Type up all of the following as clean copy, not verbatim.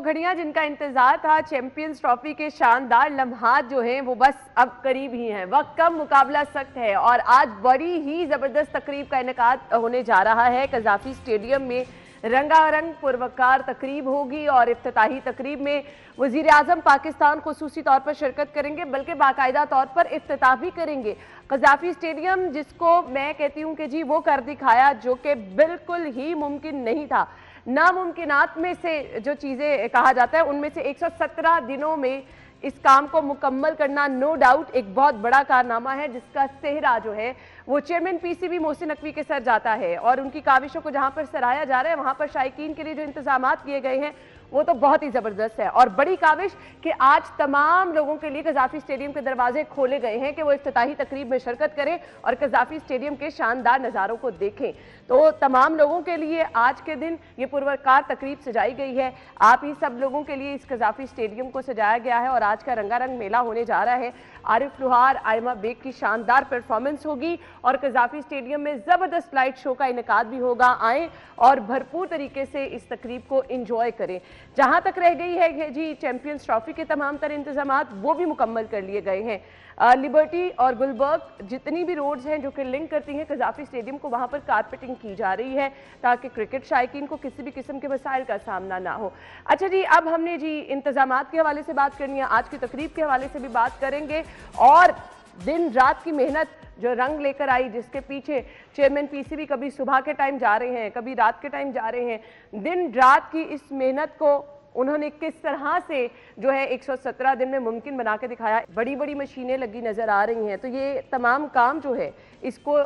घड़ियां जिनका इंतजार था, चैंपियंस ट्रॉफी के शानदार लम्हात जो हैं वो बस अब करीब ही हैं। वक्त कम, मुकाबला सख्त है और आज बड़ी ही जबरदस्त तकरीब का इनेकाद होने जा रहा है। कज़ाफी स्टेडियम में रंगारंग पुरवकार तकरीब होगी और इफ्तिताही तकरीब में वज़ीर आज़म पाकिस्तान खुसूसी तौर पर शिरकत करेंगे, बल्कि बाकायदा तौर पर इफ्तिताह भी करेंगे। कज़ाफी स्टेडियम जिसको मैं कहती हूँ कि जी वो कर दिखाया जो कि बिल्कुल ही मुमकिन नहीं था। नामुमकिनात में से जो चीज़ें कहा जाता है उनमें से 117 दिनों में इस काम को मुकम्मल करना नो डाउट एक बहुत बड़ा कारनामा है, जिसका सेहरा जो है वो चेयरमैन पीसीबी मोहसिन नकवी के सर जाता है। और उनकी काविशों को जहां पर सराहा जा रहा है, वहां पर शायकीन के लिए जो इंतजाम किए गए हैं वो तो बहुत ही जबरदस्त है। और बड़ी काविश कि आज तमाम लोगों के लिए कज़ाफी स्टेडियम के दरवाजे खोले गए हैं कि वो इफ्तिताही तकरीब में शिरकत करें और कज़ाफी स्टेडियम के शानदार नज़ारों को देखें। तो तमाम लोगों के लिए आज के दिन ये पुरवकार तकरीब सजाई गई है। आप ही सब लोगों के लिए इस कज़ाफी स्टेडियम को सजाया गया है और आज का रंगारंग मेला होने जा रहा है। आरिफ लुहार, आयमा बेग की शानदार परफॉर्मेंस होगी और कज़ाफी स्टेडियम में ज़बरदस्त लाइट शो का इनेकाद भी होगा। आएँ और भरपूर तरीके से इस तकरीब को इंजॉय करें। जहां तक रह गई है जी चैंपियंस ट्रॉफी के तमाम तर इंतजामात, वो भी मुकम्मल कर लिए गए हैं। लिबर्टी और गुलबर्ग जितनी भी रोड्स हैं जो कि लिंक करती हैं कज़ाफी स्टेडियम को, वहां पर कारपेटिंग की जा रही है ताकि क्रिकेट शायकीन को किसी भी किस्म के मसाइल का सामना ना हो। अच्छा जी, अब हमने जी इंतजामात के हवाले से बात करनी है, आज की तकरीब के हवाले से भी बात करेंगे और दिन रात की मेहनत जो रंग लेकर आई, जिसके पीछे चेयरमैन पीसीबी कभी सुबह के टाइम जा रहे हैं, कभी रात के टाइम जा रहे हैं, दिन रात की इस मेहनत को उन्होंने किस तरह से जो है 117 दिन में मुमकिन बना के दिखाया। बड़ी बड़ी मशीनें लगी नजर आ रही हैं, तो ये तमाम काम जो है इसको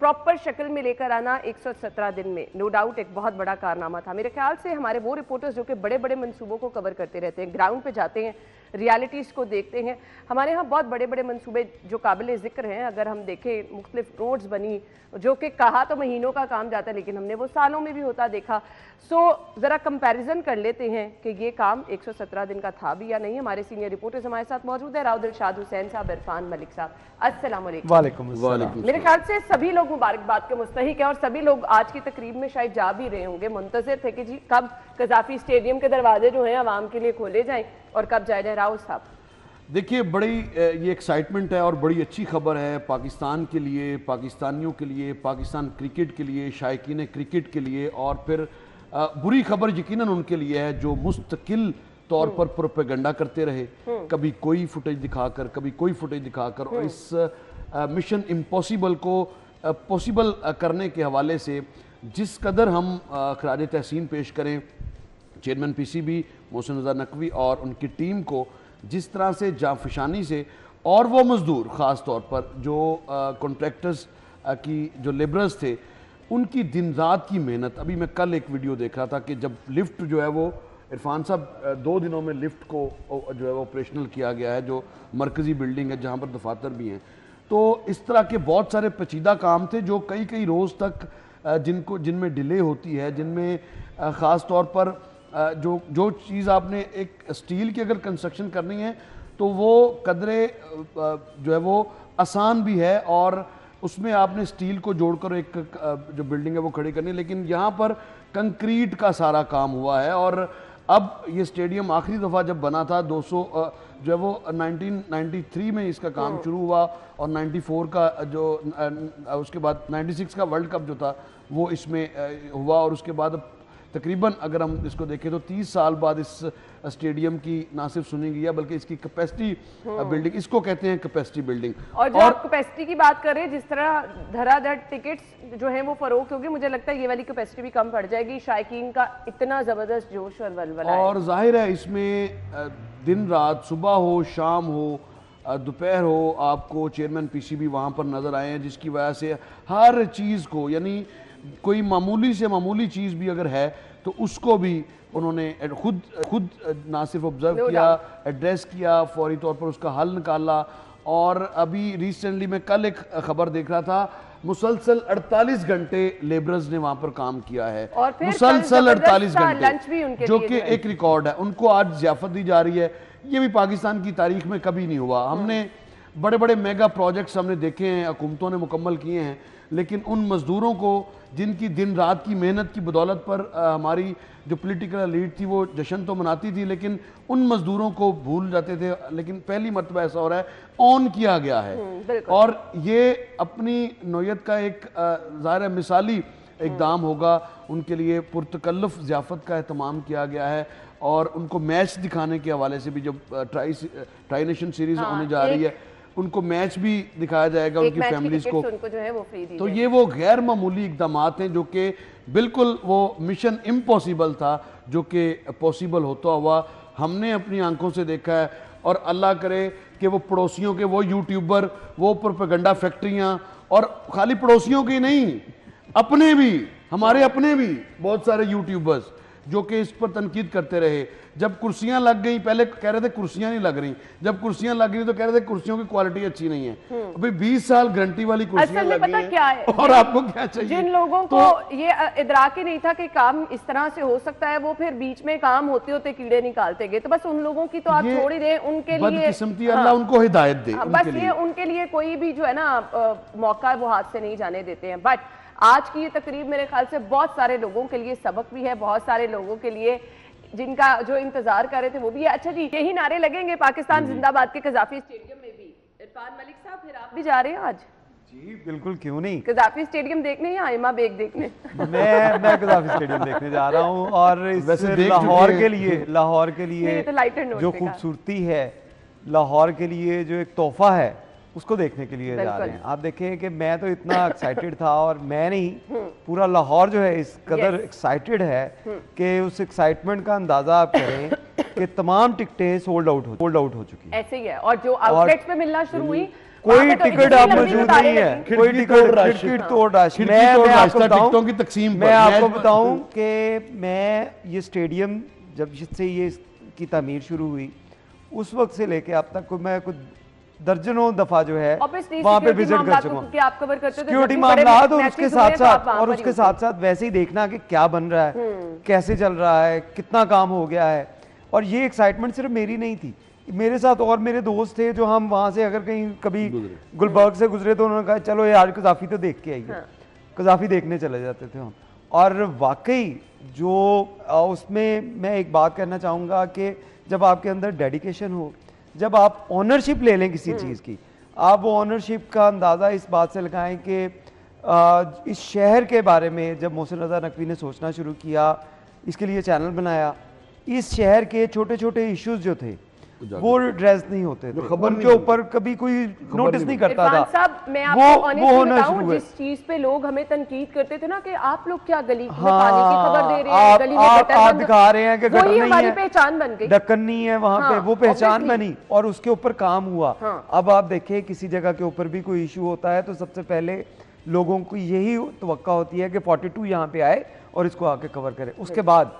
प्रॉपर शक्ल में लेकर आना 117 दिन में नो डाउट एक बहुत बड़ा कारनामा था। मेरे ख्याल से हमारे वो रिपोर्टर्स जो कि बड़े बड़े मंसूबों को कवर करते रहते हैं, ग्राउंड पे जाते हैं, रियलिटीज़ को देखते हैं, हमारे यहाँ बहुत बड़े बड़े मंसूबे जो काबिल ज़िक्र हैं। अगर हम देखें मुख्तलिफ रोड्स बनी जो कि कहा तो महीनों का काम जाता है, लेकिन हमने वो सालों में भी होता देखा। सो ज़रा कंपैरिजन कर लेते हैं कि ये काम 117 दिन का था भी या नहीं। हमारे सीनियर रिपोर्टर्स हमारे साथ मौजूद है, राव दिलशाद हुसैन साहब, इरफान मलिक साहब, अस्सलाम वालेकुम। मेरे ख्याल से सभी लोग मुबारकबाद के मुस्तहिक हैं और सभी लोग आज की तकरीब में शायद जा भी रहे होंगे, मुंतज़िर थे कि जी कब कज़ाफी स्टेडियम के दरवाजे जो हैं आवाम के लिए खोले जाएं और कब जाए जाए। राव साहब देखिए, बड़ी ये एक्साइटमेंट है और बड़ी अच्छी खबर है पाकिस्तान के लिए, पाकिस्तानियों के लिए, पाकिस्तान क्रिकेट के लिए, शायकीन क्रिकेट के लिए। और फिर बुरी खबर यकीनन उनके लिए है जो मुस्तकिल तौर पर प्रोपेगेंडा करते रहे, कभी कोई फुटेज दिखाकर, कभी कोई फुटेज दिखाकर, और इस मिशन इम्पॉसिबल को पॉसिबल करने के हवाले से जिस कदर हम खराज तहसीन पेश करें चेयरमैन पीसीबी मोहसिन नकवी और उनकी टीम को, जिस तरह से जाफिशानी से, और वो मजदूर ख़ास तौर पर जो कॉन्ट्रैक्टर्स की जो लेबरर्स थे, उनकी दिन रात की मेहनत। अभी मैं कल एक वीडियो देख रहा था कि जब लिफ्ट जो है वो इरफान साहब 2 दिनों में लिफ्ट को जो है वो ऑपरेशनल किया गया है, जो मरकज़ी बिल्डिंग है जहाँ पर दफातर भी हैं। तो इस तरह के बहुत सारे पेचीदा काम थे जो कई कई रोज़ तक जिनमें डिले होती है, जिनमें ख़ास तौर पर जो चीज़ आपने एक स्टील की अगर कंस्ट्रक्शन करनी है तो वो कदरे जो है वो आसान भी है और उसमें आपने स्टील को जोड़कर एक जो बिल्डिंग है वो खड़ी करनी है, लेकिन यहाँ पर कंक्रीट का सारा काम हुआ है। और अब ये स्टेडियम आखिरी दफ़ा जब बना था 200 जो है वो 1993 में इसका काम शुरू हुआ और 94 का जो उसके बाद 96 का वर्ल्ड कप जो था वो इसमें हुआ। और उसके बाद तकरीबन अगर हम इसको देखें तो 30 साल बाद इस स्टेडियम की ना सिर्फ सुनी गई है बल्कि इसकी कैपेसिटी बिल्डिंग, इसको कहते हैं कैपेसिटी बिल्डिंग। और जो आप कैपेसिटी की बात कर रहे हैं, जिस तरह धड़ाधड़ टिकट्स जो हैं वो फरोख्त होगी, मुझे लगता है ये वाली कैपेसिटी भी कम पड़ जाएगी। शायकीन का इतना ज़बरदस्त जोश और वलवला है। और जाहिर है इसमें दिन रात, सुबह हो, शाम हो, दोपहर हो, आपको चेयरमैन पीसीबी वहाँ पर नज़र आए हैं, जिसकी वजह से हर चीज़ को, यानी कोई मामूली से मामूली चीज़ भी अगर है तो उसको भी उन्होंने खुद ना सिर्फ ऑब्जर्व किया, एड्रेस किया, फौरी तौर पर उसका हल निकाला। और अभी रिसेंटली मैं कल एक खबर देख रहा था, मुसलसल 48 घंटे लेबरर्स ने वहाँ पर काम किया है, मुसलसल 48 घंटे, जो कि एक रिकॉर्ड है। उनको आज ज़ियाफत दी जा रही है, ये भी पाकिस्तान की तारीख में कभी नहीं हुआ। हमने बड़े बड़े मेगा प्रोजेक्ट्स हमने देखे हैं, हुकूमतों ने मुकम्मल किए हैं, लेकिन उन मज़दूरों को जिनकी दिन रात की मेहनत की बदौलत पर हमारी जो पॉलिटिकल लीड थी वो जश्न तो मनाती थी, लेकिन उन मज़दूरों को भूल जाते थे। लेकिन पहली मरतबा ऐसा हो रहा है, ऑन किया गया है और ये अपनी नौयत का एक ज़ाहिर मिसाली इक़दाम होगा। उनके लिए पुरतकल्लुफ़ ज़ियाफ़त का एहतमाम किया गया है और उनको मैच दिखाने के हवाले से भी, जब ट्राई नेशन सीरीज़ होने जा रही है, उनको मैच भी दिखाया जाएगा उनकी फैमिलीज को, उनको जो है वो फ्री दी तो ये वो गैर मामूली इकदामात हैं जो कि बिल्कुल वो मिशन इम्पॉसिबल था जो कि पॉसिबल होता हुआ हमने अपनी आंखों से देखा है। और अल्लाह करे कि वो पड़ोसियों के वो यूट्यूबर, वो प्रोपेगेंडा फैक्ट्रियाँ, और खाली पड़ोसियों की नहीं, अपने भी, हमारे अपने भी बहुत सारे यूट्यूबर्स जो कि इस पर तनकीद करते रहे। जब कुर्सियां लग गई, पहले कह रहे थे कुर्सियां नहीं लग रही, जब कुर्सियां लग गई तो कह रहे थे कुर्सियों की क्वालिटी अच्छी नहीं है। अभी 20 साल गारंटी वाली कुर्सियां लग गई हैं। क्या है और आपको क्या चाहिए? जिन लोगों को ये इदराक ही नहीं था कि काम इस तरह से हो सकता है, वो फिर बीच में काम होते होते कीड़े निकालते गए। तो बस उन लोगों की तो आप छोड़ ही दें, उनके लिए बदकिस्मती, अल्लाह उनको हिदायत दे। बस ये उनके लिए कोई भी जो है ना मौका वो हाथ से नहीं जाने देते हैं। बट आज की ये तकरीब मेरे ख्याल से बहुत सारे लोगों के लिए सबक भी है, बहुत सारे लोगों के लिए जिनका जो इंतजार कर रहे थे वो भी है। अच्छा जी, यही नारे लगेंगे पाकिस्तान जिंदाबाद के कज़ाफी स्टेडियम में भी। इरफान मलिक साहब, फिर आप भी जा रहे हैं आज? जी बिल्कुल, क्यों नहीं। कज़ाफी स्टेडियम देखने या आइमा बेग देखने? मैं कज़ाफी स्टेडियम देखने जा रहा हूँ और इस लाहौर के लिए तो जो खूबसूरती है, लाहौर के लिए जो एक तोहफा है, उसको देखने के लिए जा रहे हैं। आप देखें कि मैं तो इतना एक्साइटेड था, और मैं नहीं, पूरा लाहौर जो है इस कदर एक्साइटेड है कि उस एक्साइटमेंट का अंदाजा आप करें कि तमाम टिकटें सोल्ड आउट हो चुकी है। ऐसे ही है। और जो आउटलेट्स पे मिलना शुरू हुई, कोई टिकट अब मौजूद नहीं है, कोई टिकट तोड़ रश। मैं आपको बताऊं कि मैं ये स्टेडियम जब से ये की तामीर शुरू हुई उस वक्त से लेके अब तक को मैं कुछ दर्जनों दफा जो है वहां पे विजिट कर चुका हूँ। सिक्योरिटी मामलात और उसके साथ साथ वैसे ही देखना कि क्या बन रहा है, कैसे चल रहा है, कितना काम हो गया है। और ये एक्साइटमेंट सिर्फ मेरी नहीं थी, मेरे साथ और मेरे दोस्त थे जो हम वहां से अगर कहीं कभी गुलबर्ग से गुजरे तो उन्होंने कहा चलो यार कज़ाफी तो देख के आइए। कज़ाफी देखने चले जाते थे हम। और वाकई जो उसमें मैं एक बात कहना चाहूँगा कि जब आपके अंदर डेडिकेशन हो, जब आप ऑनरशिप ले लें किसी चीज़ की, आप वो ऑनरशिप का अंदाज़ा इस बात से लगाएं कि इस शहर के बारे में जब मोहसिन रज़ा नकवी ने सोचना शुरू किया, इसके लिए चैनल बनाया, इस शहर के छोटे छोटे इश्यूज जो थे वो एड्रेस नहीं होते थे, उनके ऊपर कभी कोई नोटिस नहीं करता था। साहब, मैं आपको वो होना शुरू हुआ। जिस चीज पे लोग हमें तनकीद करते थे ना कि आप लोग क्या गली में पानी की खबर दे रहे हैं, गली में आप दिखा रहे हैं कि गटर नहीं है, हमारी पहचान बन गई, ढक्कन नहीं है वहां पे, वो पहचान बनी और उसके ऊपर काम हुआ। अब आप देखें किसी जगह के ऊपर भी कोई इशू होता है तो सबसे पहले लोगों को यही तवक्का होती है कि 42 यहाँ पे आए और इसको आके कवर करे। उसके बाद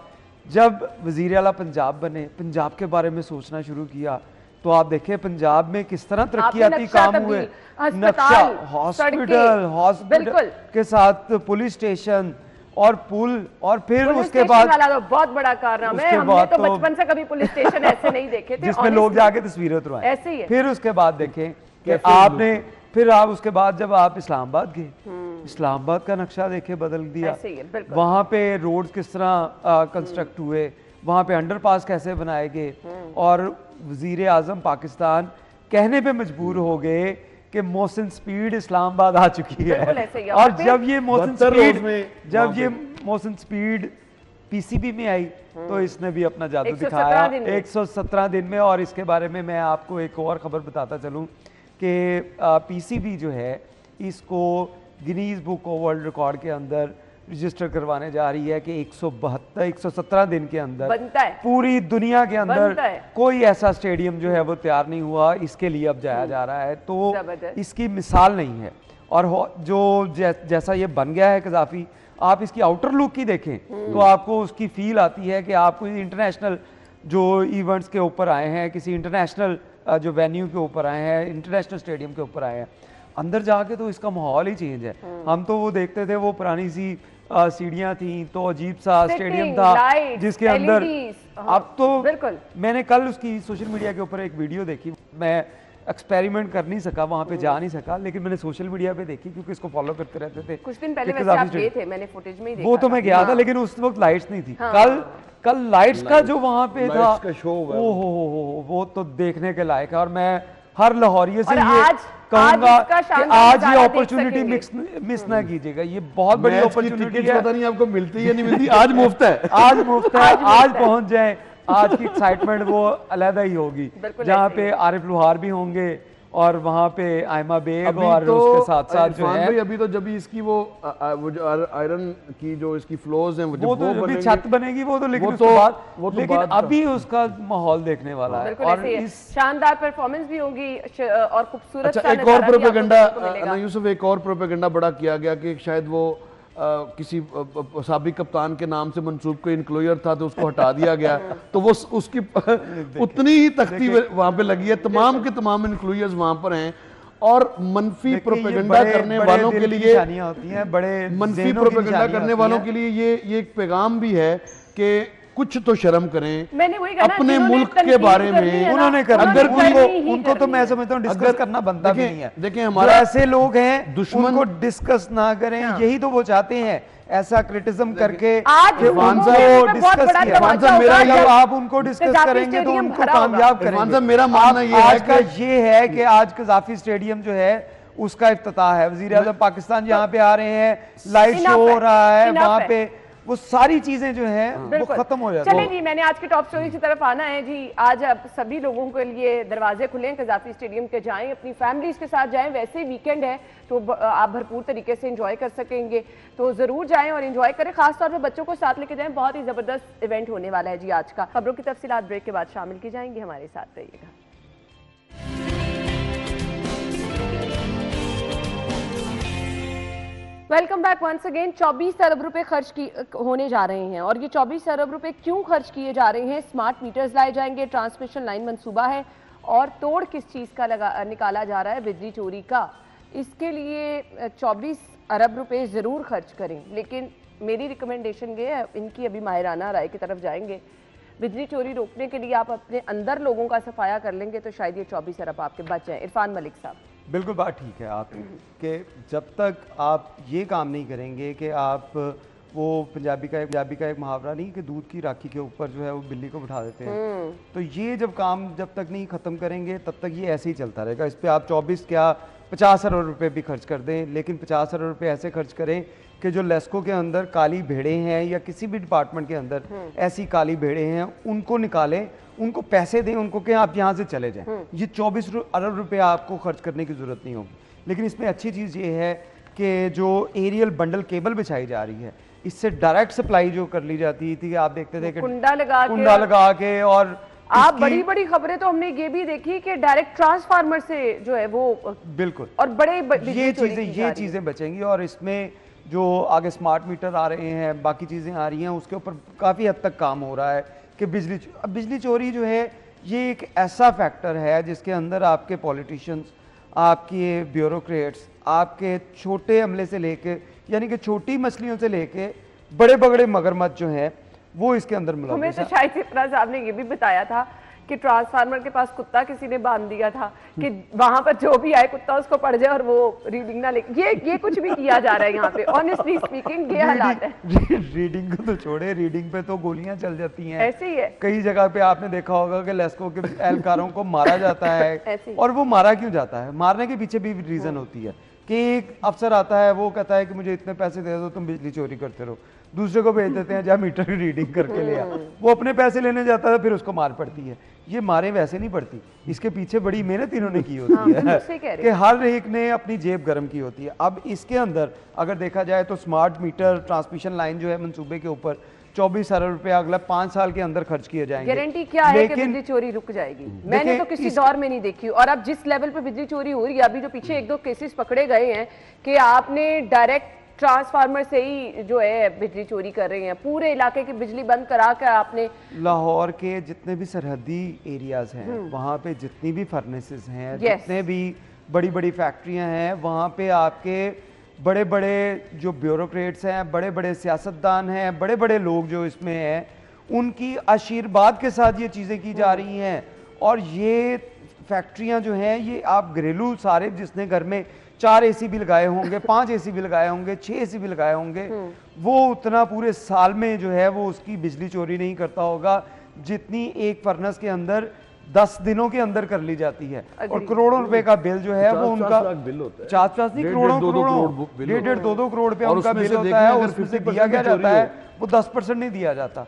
जब वज़ीर आला पंजाब बने, पंजाब के बारे में सोचना शुरू किया तो आप देखें पंजाब में किस तरह तरक्याती काम हुए, नक्शा, हॉस्पिटल के साथ पुलिस स्टेशन और पुल, और फिर उसके बाद बहुत बड़ा कारनामा है। हमने तो बचपन से कभी पुलिस स्टेशन ऐसे नहीं देखे थे जिसमें लोग जाके तस्वीरें उतरवाएं। ऐसे ही है। फिर उसके बाद देखें कि आपने फिर आप उसके बाद जब आप इस्लामाबाद गए, इस्लामाबाद का नक्शा देखे बदल दिया, वहां पे रोड्स किस तरह कंस्ट्रक्ट हुए, वहां पे अंडरपास कैसे बनाए गए, और वजीर आजम पाकिस्तान कहने पे मजबूर हो गए कि मोहसिन स्पीड इस्लामाबाद आ चुकी है। और जब ये मोहसिन स्पीड पीसीबी में आई तो इसने भी अपना जादू दिखाया 117 दिन में। और इसके बारे में मैं आपको एक और खबर बताता चलूं कि पीसीबी जो है इसको Guinness book of world record के अंदर रजिस्टर करवाने जा रही है कि 117 दिन के अंदर पूरी दुनिया के अंदर कोई ऐसा स्टेडियम जो है वो तैयार नहीं हुआ। इसके लिए अब जाया जा रहा है, तो इसकी मिसाल नहीं है। और जो जैसा ये बन गया है कज़ाफी, आप इसकी आउटर लुक ही देखें तो आपको उसकी फील आती है कि आप कोई इंटरनेशनल जो इवेंट्स के ऊपर आए हैं, किसी इंटरनेशनल जो वेन्यू के ऊपर आए हैं, इंटरनेशनल स्टेडियम के ऊपर आए हैं। अंदर जाके तो इसका माहौल ही चेंज है। हम तो वो देखते थे, वो पुरानी सी सीढ़ियां थी तो अजीब सा स्टेडियम था जिसके अंदर, अब तो मैंने कल उसकी सोशल मीडिया के ऊपर एक वीडियो देखी, मैं एक्सपेरिमेंट कर नहीं सका, वहाँ पे जा नहीं सका, लेकिन मैंने सोशल मीडिया पे देखी क्योंकि इसको फॉलो करते रहते थे। कुछ दिन पहले वैसे आप गए थे, मैंने फुटेज में ही देखा वो तो मैं गया था, लेकिन उस वक्त लाइट्स नहीं थी। कल लाइट्स का जो वहाँ पे था, ओ वो तो देखने के लायक है। और मैं हर लाहौरिये से ये कहूंगा कि आज ये अपॉर्चुनिटी मिस ना कीजिएगा, ये बहुत बड़ी अपॉर्चुनिटी है। पता नहीं आपको मिलती है नहीं मिलती, आज मुफ्त है, आज मुफ्त है, आज पहुंच जाए। आज की एक्साइटमेंट वो अलग ही होगी, जहाँ पे आरिफ लुहार भी होंगे और वहाँ पे आयमा बेग और तो उसके साथ साथ जो है अभी तो जब इसकी वो जो आयरन की जो इसकी फ्लोर्स हैं वो तो छत बनेगी, वो तो लेकिन उसके बाद लेकिन अभी उसका माहौल देखने वाला है। और इस शानदार परफॉर्मेंस भी होगी और खूबसूरत। अच्छा, एक और प्रोपेगेंडा यूसुफ, एक और प्रोपेगेंडा बड़ा किया गया कि शायद वो किसी साबिक कप्तान के नाम से मंसूब कोई इंक्लोयर था तो उसको हटा दिया गया, तो वो उसकी उतनी ही तख्ती वहां पे लगी है, तमाम के तमाम इंक्लोयर्स वहां पर हैं। और मनफी प्रोपेगेंडा करने वालों के लिए मनफी प्रोपेगेंडा करने वालों के लिए ये एक पैगाम भी है कि कुछ तो शर्म करें, मैंने वही अपने मुल्क के बारे में उन्होंने अगर उनको तो मैं समझता हूँ डिस्कस करना बनता भी नहीं है। देखें हमारे ऐसे लोग हैं दुश्मन को डिस्कस ना करें, यही तो वो चाहते हैं, ऐसा क्रिटिसिज्म करके आज आप उनको डिस्कस करेंगे तो उनको कामयाब करेंगे। मेरा मानना ये है कि आज कज़ाफी स्टेडियम जो है उसका इफ्तिताह है, वज़ीर आज़म पाकिस्तान यहाँ पे आ रहे हैं, लाइव शो हो रहा है, वहाँ पे वो सारी चीजें जो हैं वो खत्म हो जाती हैं। चलिए जी, मैंने आज के टॉप स्टोरी की तरफ आना है जी। आज अब सभी लोगों के लिए दरवाजे खुले हैं, कज़ाफी स्टेडियम के जाएं, अपनी फैमिलीज के साथ जाएं, वैसे वीकेंड है तो आप भरपूर तरीके से एंजॉय कर सकेंगे, तो जरूर जाएं और एंजॉय करें, खासतौर पे बच्चों को साथ लेके जाएं। बहुत ही जबरदस्त इवेंट होने वाला है जी आज का। खबरों की तफसीलात ब्रेक के बाद शामिल की जाएंगी, हमारे साथ रहिएगा। Welcome back once again. 24 अरब रुपए खर्च होने जा रहे हैं, और ये 24 अरब रुपए क्यों खर्च किए जा रहे हैं? स्मार्ट मीटर्स लाए जाएंगे, ट्रांसमिशन लाइन मंसूबा है, और तोड़ किस चीज़ का निकाला जा रहा है? बिजली चोरी का। इसके लिए 24 अरब रुपए ज़रूर खर्च करें, लेकिन मेरी रिकमेंडेशन ये है, इनकी अभी माहिराना राय की तरफ जाएंगे। बिजली चोरी रोकने के लिए आप अपने अंदर लोगों का सफाया कर लेंगे तो शायद ये 24 अरब आपके बच जाएं। इरफान मलिक साहब। बिल्कुल बात ठीक है आप कि जब तक आप ये काम नहीं करेंगे कि आप वो पंजाबी का एक मुहावरा नहीं कि दूध की राखी के ऊपर जो है वो बिल्ली को बिठा देते हैं, तो ये जब काम जब तक नहीं ख़त्म करेंगे तब तक ये ऐसे ही चलता रहेगा। इस पर आप 24 क्या 50 अरब रुपए भी खर्च कर दें, लेकिन 50 अरब रुपए ऐसे खर्च करें कि जो लेस्को के अंदर काली भेड़ें हैं या किसी भी डिपार्टमेंट के अंदर ऐसी काली भेड़ें हैं उनको निकालें, उनको पैसे दें, उनको कि आप यहाँ से चले जाएं। ये 24 अरब रुपए आपको खर्च करने की जरूरत नहीं होगी। लेकिन इसमें अच्छी चीज़ ये है कि जो एरियल बंडल केबल बिछाई जा रही है, इससे डायरेक्ट सप्लाई जो कर ली जाती थी, आप देखते थे कि कुंडा लगा के और आप बड़ी बड़ी खबरें तो हमने ये भी देखी कि डायरेक्ट ट्रांसफार्मर से जो है वो बिल्कुल, और बड़े ये चीजें बचेंगी। और इसमें जो आगे स्मार्ट मीटर आ रहे हैं, बाकी चीजें आ रही हैं, उसके ऊपर काफी हद तक काम हो रहा है कि बिजली चोरी जो है ये एक ऐसा फैक्टर है जिसके अंदर आपके पॉलिटिशियंस, आपके ब्यूरोक्रेट्स, आपके छोटे अमले से लेके यानी कि छोटी मछलियों से लेके बड़े बड़े मगरमच्छ जो हैं वो इसके अंदर मुलव्वस हमें तो शायद इफ्रा साहब ने ये भी बताया था कि ट्रांसफार्मर के पास कुत्ता किसी ने बांध दिया था कि वहां पर जो भी आए कुत्ता उसको पड़ जाए और वो रीडिंग ना ले। ये कुछ भी किया जा ररहा है यहाँ पे, ऑनेस्टली स्पीकिंग ये हालात है। रीडिंग को तो छोड़े, रीडिंग पे तो गोलियां चल जाती हैं, ऐसे ही है। कई जगह पे आपने देखा होगा कि लेस्को के एहलकारों को मारा जाता है और वो मारा क्यों जाता है? मारने के पीछे भी रीजन होती है कि एक अफसर आता है, वो कहता है कि मुझे इतने पैसे दे दो, तुम बिजली चोरी करते रहो, दूसरे को भेज देते हैं जा मीटर की रीडिंग करके ले आ। वो अपने पैसे लेने जाता है, फिर उसको मार पड़ती है। ये मारे वैसे नहीं पड़ती, इसके पीछे बड़ी मेहनत इन्होंने की होती है कि हर एक ने अपनी जेब गर्म की होती है। अब इसके अंदर अगर देखा जाए तो स्मार्ट मीटर ट्रांसमिशन लाइन जो है मंसूबे के ऊपर 24 अरब रुपए अगला 5 साल के अंदर खर्च किए जाएंगे। गारंटी क्या है कि बिजली चोरी रुक जाएगी? मैंने तो किसी दौर में नहीं देखी। और अब जिस लेवल पे बिजली चोरी हो रही है, अभी जो पीछे 1-2 केसेस पकड़े गए हैं कि आपने डायरेक्ट ट्रांसफार्मर से ही जो है बिजली चोरी कर रहे हैं, पूरे इलाके की बिजली बंद करा कर आपने। लाहौर के जितने भी सरहदी एरियाज हैं वहाँ पे जितनी भी फर्नेसेस हैं, जितने भी बड़ी बड़ी फैक्ट्रियां हैं, वहाँ पे आपके बड़े बड़े जो ब्यूरोक्रेट्स हैं, बड़े बड़े सियासतदान हैं, बड़े बड़े लोग जो इसमें हैं, उनकी आशीर्वाद के साथ ये चीज़ें की जा रही हैं। और ये फैक्ट्रियां जो हैं ये आप घरेलू सारे, जिसने घर में 4 AC भी लगाए होंगे, 5 AC भी लगाए होंगे, 6 AC भी लगाए होंगे, वो उतना पूरे साल में जो है वो उसकी बिजली चोरी नहीं करता होगा जितनी एक फर्नेस के अंदर 10 दिनों के अंदर कर ली जाती है। और करोड़ों रुपए का बिल जो है वो उनका बिल होता है, 50 नहीं करोड़ों, 1.5-2 करोड़ रुपया उनका बिल होता है, उसमें से दिया क्या जाता है वो 10% नहीं दिया जाता।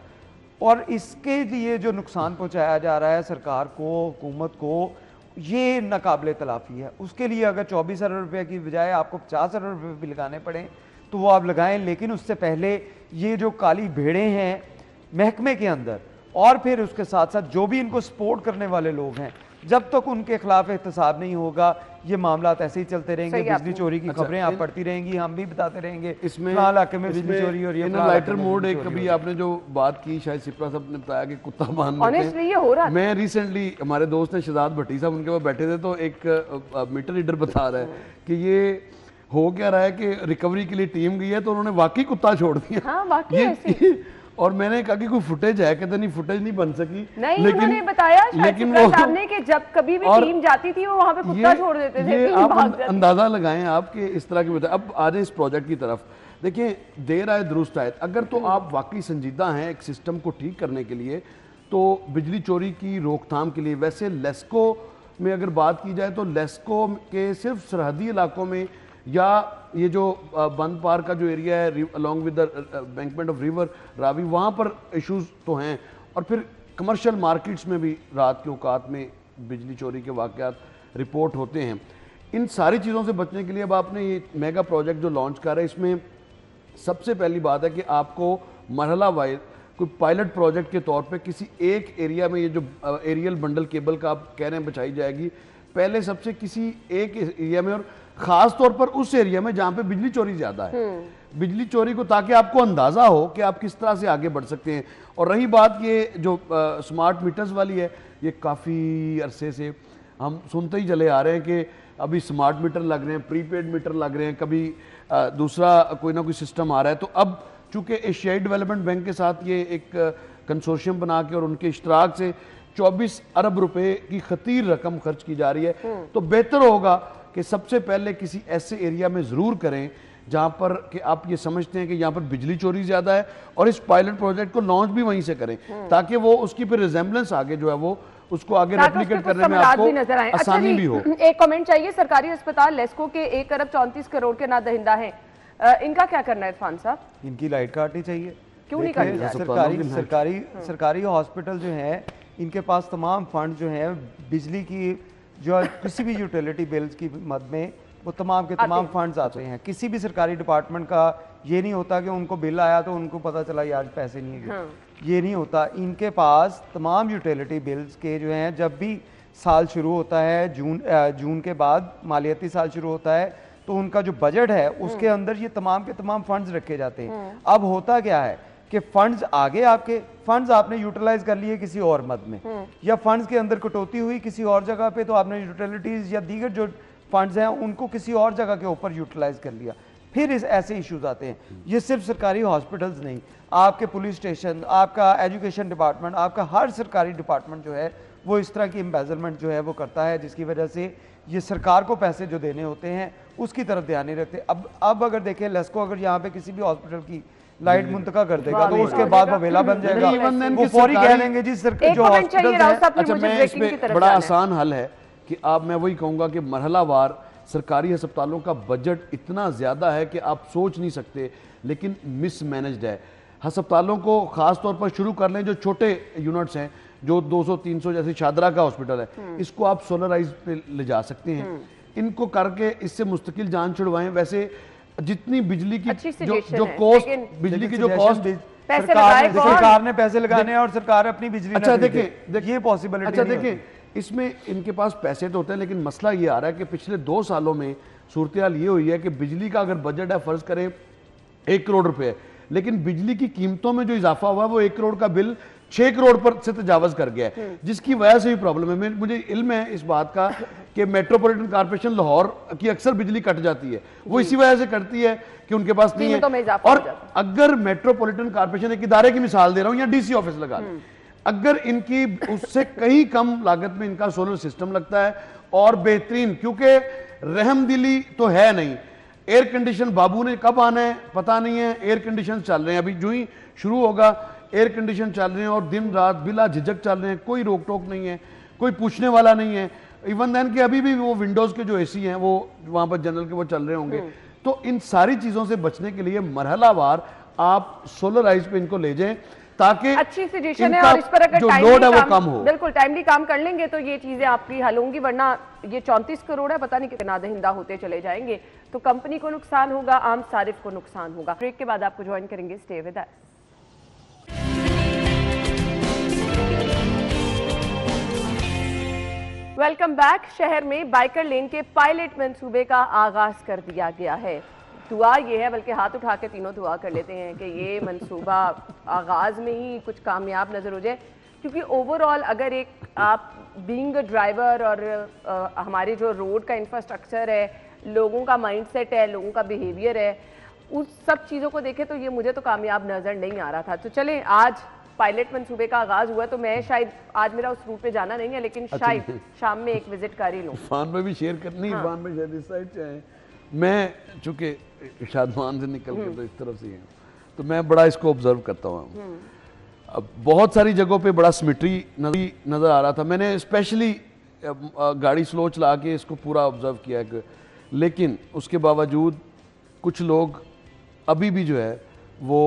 और इसके लिए जो नुकसान पहुंचाया जा रहा है सरकार को, हुकूमत को, ये नाकाबिले तलाफी है। उसके लिए अगर 24 अरब रुपये की बजाय आपको 50 अरब रुपये भी लगाने पड़े तो वो आप लगाएं, लेकिन उससे पहले ये जो काली भेड़ें हैं महकमे के अंदर और फिर उसके साथ साथ जो भी इनको सपोर्ट करने वाले लोग हैं, जब तक उनके खिलाफ एहतसाब नहीं होगा ये मामला ऐसे ही चलते रहेंगे। बिजली चोरी की खबरें आप पढ़ती रहेंगी, हम भी बताते रहेंगे इसमें इलाके में बिजली चोरी हो रही है। लाइटर मोड एक कभी आपने जो बात की, शायद सिप्रा साहब ने बताया कि कुत्ता बांध ऑनेस्टली ये हो रहा है। मैं रिसेंटली हमारे दोस्त हैं शहजाद भट्टी साहब, उनके पास बैठे थे तो एक मीटर रीडर बता रहा है कि ये हो क्या रहा है कि रिकवरी के लिए टीम गई है तो उन्होंने वाकई कुत्ता छोड़ दिया। हाँ, वाकई और मैंने कहा कि कोई फुटेज है, कहते नहीं फुटेज नहीं बन सकी। नहीं, उन्होंने बताया लेकिन वो सामने कि जब कभी भी टीम जाती थी वो वहां पे कुत्ता छोड़ देते थे। ये आप अंदाजा लगाएं आप कि इस तरह की बताए। अब आ जाए इस प्रोजेक्ट की तरफ। देखिए, देर आए दुरुस्त आए। अगर तो आप वाकई संजीदा हैं एक सिस्टम को ठीक करने के लिए तो बिजली चोरी की रोकथाम के लिए, वैसे लेस्को में अगर बात की जाए तो लेस्को के सिर्फ सरहदी इलाकों में या ये जो बंद पार का जो एरिया है along with the embankment of river Ravi, वहाँ पर इश्यूज तो हैं। और फिर कमर्शियल मार्केट्स में भी रात के औकात में बिजली चोरी के वाक़यात रिपोर्ट होते हैं। इन सारी चीज़ों से बचने के लिए अब आपने ये मेगा प्रोजेक्ट जो लॉन्च कर रहा है, इसमें सबसे पहली बात है कि आपको मरहला वाइज कोई पायलट प्रोजेक्ट के तौर पे किसी एक एरिया में ये जो एरियल बंडल केबल का आप कह रहे हैं बिछाई जाएगी, पहले सबसे किसी एक एरिया में और ख़ास तौर पर उस एरिया में जहाँ पे बिजली चोरी ज़्यादा है, बिजली चोरी को, ताकि आपको अंदाज़ा हो कि आप किस तरह से आगे बढ़ सकते हैं। और रही बात ये जो स्मार्ट मीटर्स वाली है, ये काफ़ी अरसे से हम सुनते ही चले आ रहे हैं कि अभी स्मार्ट मीटर लग रहे हैं, प्रीपेड मीटर लग रहे हैं, कभी दूसरा कोई ना कोई सिस्टम आ रहा है। तो अब चूँकि एशियाई डेवलपमेंट बैंक के साथ ये एक कंसोर्शियम बना के और उनके इश्तराक से 24 अरब रुपए की खतीर रकम खर्च की जा रही है, तो बेहतर होगा कि सबसे पहले किसी ऐसे एरिया में ज़रूर करें जहाँ पर कि आप ये समझते हैं कि यहाँ पर बिजली चोरी ज़्यादा है, और इस पायलट प्रोजेक्ट को लॉन्च भी वहीं से करें ताकि वो उसकी फिर रिजेम्बलेंस आगे जो है वो उसको आगे रेप्लिकेट करने में आपको आसानी भी हो। एक कमेंट चाहिए। सरकारी अस्पताल लेस्को के 1 अरब 34 करोड़ के ना दहिंदा है, इनका क्या करना है इरफान साहब? इनकी लाइट काटनी चाहिए। क्यों नहीं काटनी? सरकारी हॉस्पिटल जो है इनके पास तमाम फंड जो है बिजली की जो किसी भी यूटिलिटी बिल्स की मद में वो तमाम के तमाम फंड्स आते हैं। किसी भी सरकारी डिपार्टमेंट का ये नहीं होता कि उनको बिल आया तो उनको पता चला यार पैसे नहीं है। ये नहीं होता। इनके पास तमाम यूटिलिटी बिल्स के जो हैं, जब भी साल शुरू होता है जून के बाद मालियाती साल शुरू होता है तो उनका जो बजट है उसके अंदर ये तमाम के तमाम फंड्स रखे जाते हैं। अब होता क्या है कि फंड्स आगे आपके फंड्स आपने यूटिलाइज कर लिए किसी और मद में, या फंड्स के अंदर कटौती हुई किसी और जगह पे तो आपने यूटिलिटीज या दीगर जो फंड्स हैं उनको किसी और जगह के ऊपर यूटिलाइज कर लिया। फिर इस ऐसे इश्यूज आते हैं। ये सिर्फ सरकारी हॉस्पिटल्स नहीं, आपके पुलिस स्टेशन, आपका एजुकेशन डिपार्टमेंट, आपका हर सरकारी डिपार्टमेंट जो है वो इस तरह की एम्बेजलमेंट जो है वो करता है, जिसकी वजह से ये सरकार को पैसे जो देने होते हैं उसकी तरफ ध्यान नहीं रखते। अब अगर देखें लेस्को अगर यहाँ पे किसी भी हॉस्पिटल की लाइट मुंतका कर देगा तो उसके बाद वो वेला बन जाएगा, वो फौरी कह लेंगे जी सर जो हॉस्पिटल है। अच्छा, मैं इसमें बड़ा आसान हल है कि आप, मैं वही कहूँगा कि मरहलावार सरकारी अस्पतालों का बजट इतना ज़्यादा है कि आप सोच नहीं सकते, लेकिन मिसमैनेज्ड है। अस्पतालों को ख़ास तौर पर शुरू कर लें जो छोटे यूनिट्स हैं, जो 200-300 जैसे शादरा का हॉस्पिटल है, इसको आप सोलराइज पे ले जा सकते हैं। इनको करके इससे मुस्तकिल जान छुड़वाएं। वैसे जितनी बिजली की जो कॉस्ट, बिजली की जो कॉस्ट सरकार ने पैसे लगाने हैं और सरकार अपनी बिजली, अच्छा देखें ये पॉसिबिलिटी। अच्छा देखें, इसमें इनके पास पैसे तो होते हैं, लेकिन मसला ये आ रहा है कि पिछले 2 सालों में सूरत हाल ये हुई है कि बिजली का अगर बजट है फर्ज करें 1 करोड़ रुपए, लेकिन बिजली की कीमतों में जो इजाफा हुआ है वो 1 करोड़ का बिल 6 करोड़ पर से तजावज कर गया है, जिसकी वजह से भी प्रॉब्लम है। मुझे इल्म है इस बात का कि मेट्रोपॉलिटन कॉर्पोरेशन लाहौर की अक्सर बिजली कट जाती है, वो इसी वजह से कटती है कि उनके पास नहीं है। और अगर मेट्रोपॉलिटन कॉर्पोरेशन, एक इदारे की मिसाल दे रहा हूं, या डीसी ऑफिस लगा लें, अगर इनकी उससे कहीं कम लागत में इनका सोलर सिस्टम लगता है और बेहतरीन, क्योंकि रहमदिली तो है नहीं। एयर कंडीशन बाबू ने कब आना है पता नहीं है, एयर कंडीशन चल रहे हैं, अभी जो ही शुरू होगा एयर कंडीशन चल रहे हैं और दिन रात बिला झिझक चल रहे हैं, कोई रोक टोक नहीं है, कोई पूछने वाला नहीं है। इवन देन कि अभी भी वो विंडोज के जो एसी हैं वो वहां पर जनरल के वो चल रहे होंगे। तो इन सारी चीजों से बचने के लिए मरहलावार आप सोलराइज पे इनको ले जाएं ताकि अच्छी सिचुएशन है और इस पर अगर जो लोड है वो कम हो। बिल्कुल टाइमली काम कर लेंगे तो ये चीजें आपकी हल होंगी, वरना ये 34 करोड़ है, पता नहीं कितना दहिंदा होते चले जाएंगे, तो कंपनी को नुकसान होगा, आम सारिफ को नुकसान होगा। ब्रेक के बाद आपको ज्वाइन करेंगे, stay with us. Welcome back. शहर में बाइकर लेन के पायलट मंसूबे का आगाज कर दिया गया है। दुआ ये है, बल्कि हाथ उठा के तीनों दुआ कर लेते हैं कि ये मंसूबा आगाज में ही कुछ कामयाब नजर हो जाए, क्योंकि ओवरऑल अगर एक आप बीइंग अ ड्राइवर और हमारे जो रोड का इंफ्रास्ट्रक्चर है, लोगों का माइंडसेट है, लोगों का बिहेवियर है, उस सब चीज़ों को देखें तो ये मुझे तो कामयाब नजर नहीं आ रहा था। तो चलें, आज पायलट मंसूबे का आगाज हुआ, तो मैं शायद आज मेरा उस रूट पे जाना नहीं है, लेकिन शायद शाम में एक विजिट कर ही लूँ। इरफान में भी शेयर करनी, इरफान में शायद इस साइड से आए, मैं चूंकि शादमान से निकल के तो इस तरफ से है, तो मैं बड़ा इसको ऑब्जर्व करता हूँ। अब बहुत सारी जगहों पे बड़ा सिमेट्री नजर आ रहा था। मैंने स्पेशली गाड़ी स्लो चला के इसको पूरा ऑब्जर्व किया कि, लेकिन उसके बावजूद कुछ लोग अभी भी जो है वो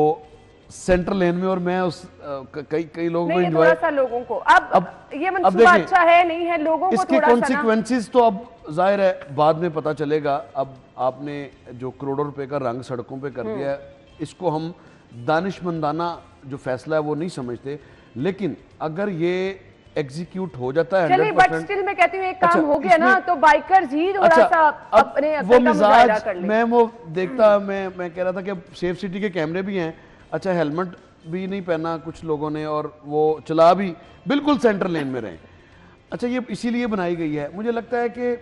सेंट्रल लेन में, और मैं उस कई लोगों को एंजॉय, थोड़ा सा लोगों को अब ये मंसूबा अच्छा है नहीं है, लोगों को इसके कॉन्सिक्वेंसेस तो अब जाहिर है बाद में पता चलेगा। अब आपने जो करोड़ों रुपए का रंग सड़कों पे कर दिया है, इसको हम दानिशमंदाना जो फैसला है वो नहीं समझते, लेकिन अगर ये एग्जीक्यूट हो जाता है 100%, बट स्टिल मैं कहती हूँ एक काम हो गया ना, तो बाइकर्स ही थोड़ा सा अपने वो मिजाज मैं वो देखता, मैं कह रहा था कि सेफ सिटी के कैमरे भी हैं, अच्छा हेलमेट भी नहीं पहना कुछ लोगों ने और वो चला भी बिल्कुल सेंटर लेन में रहे। अच्छा, ये इसीलिए बनाई गई है। मुझे लगता है कि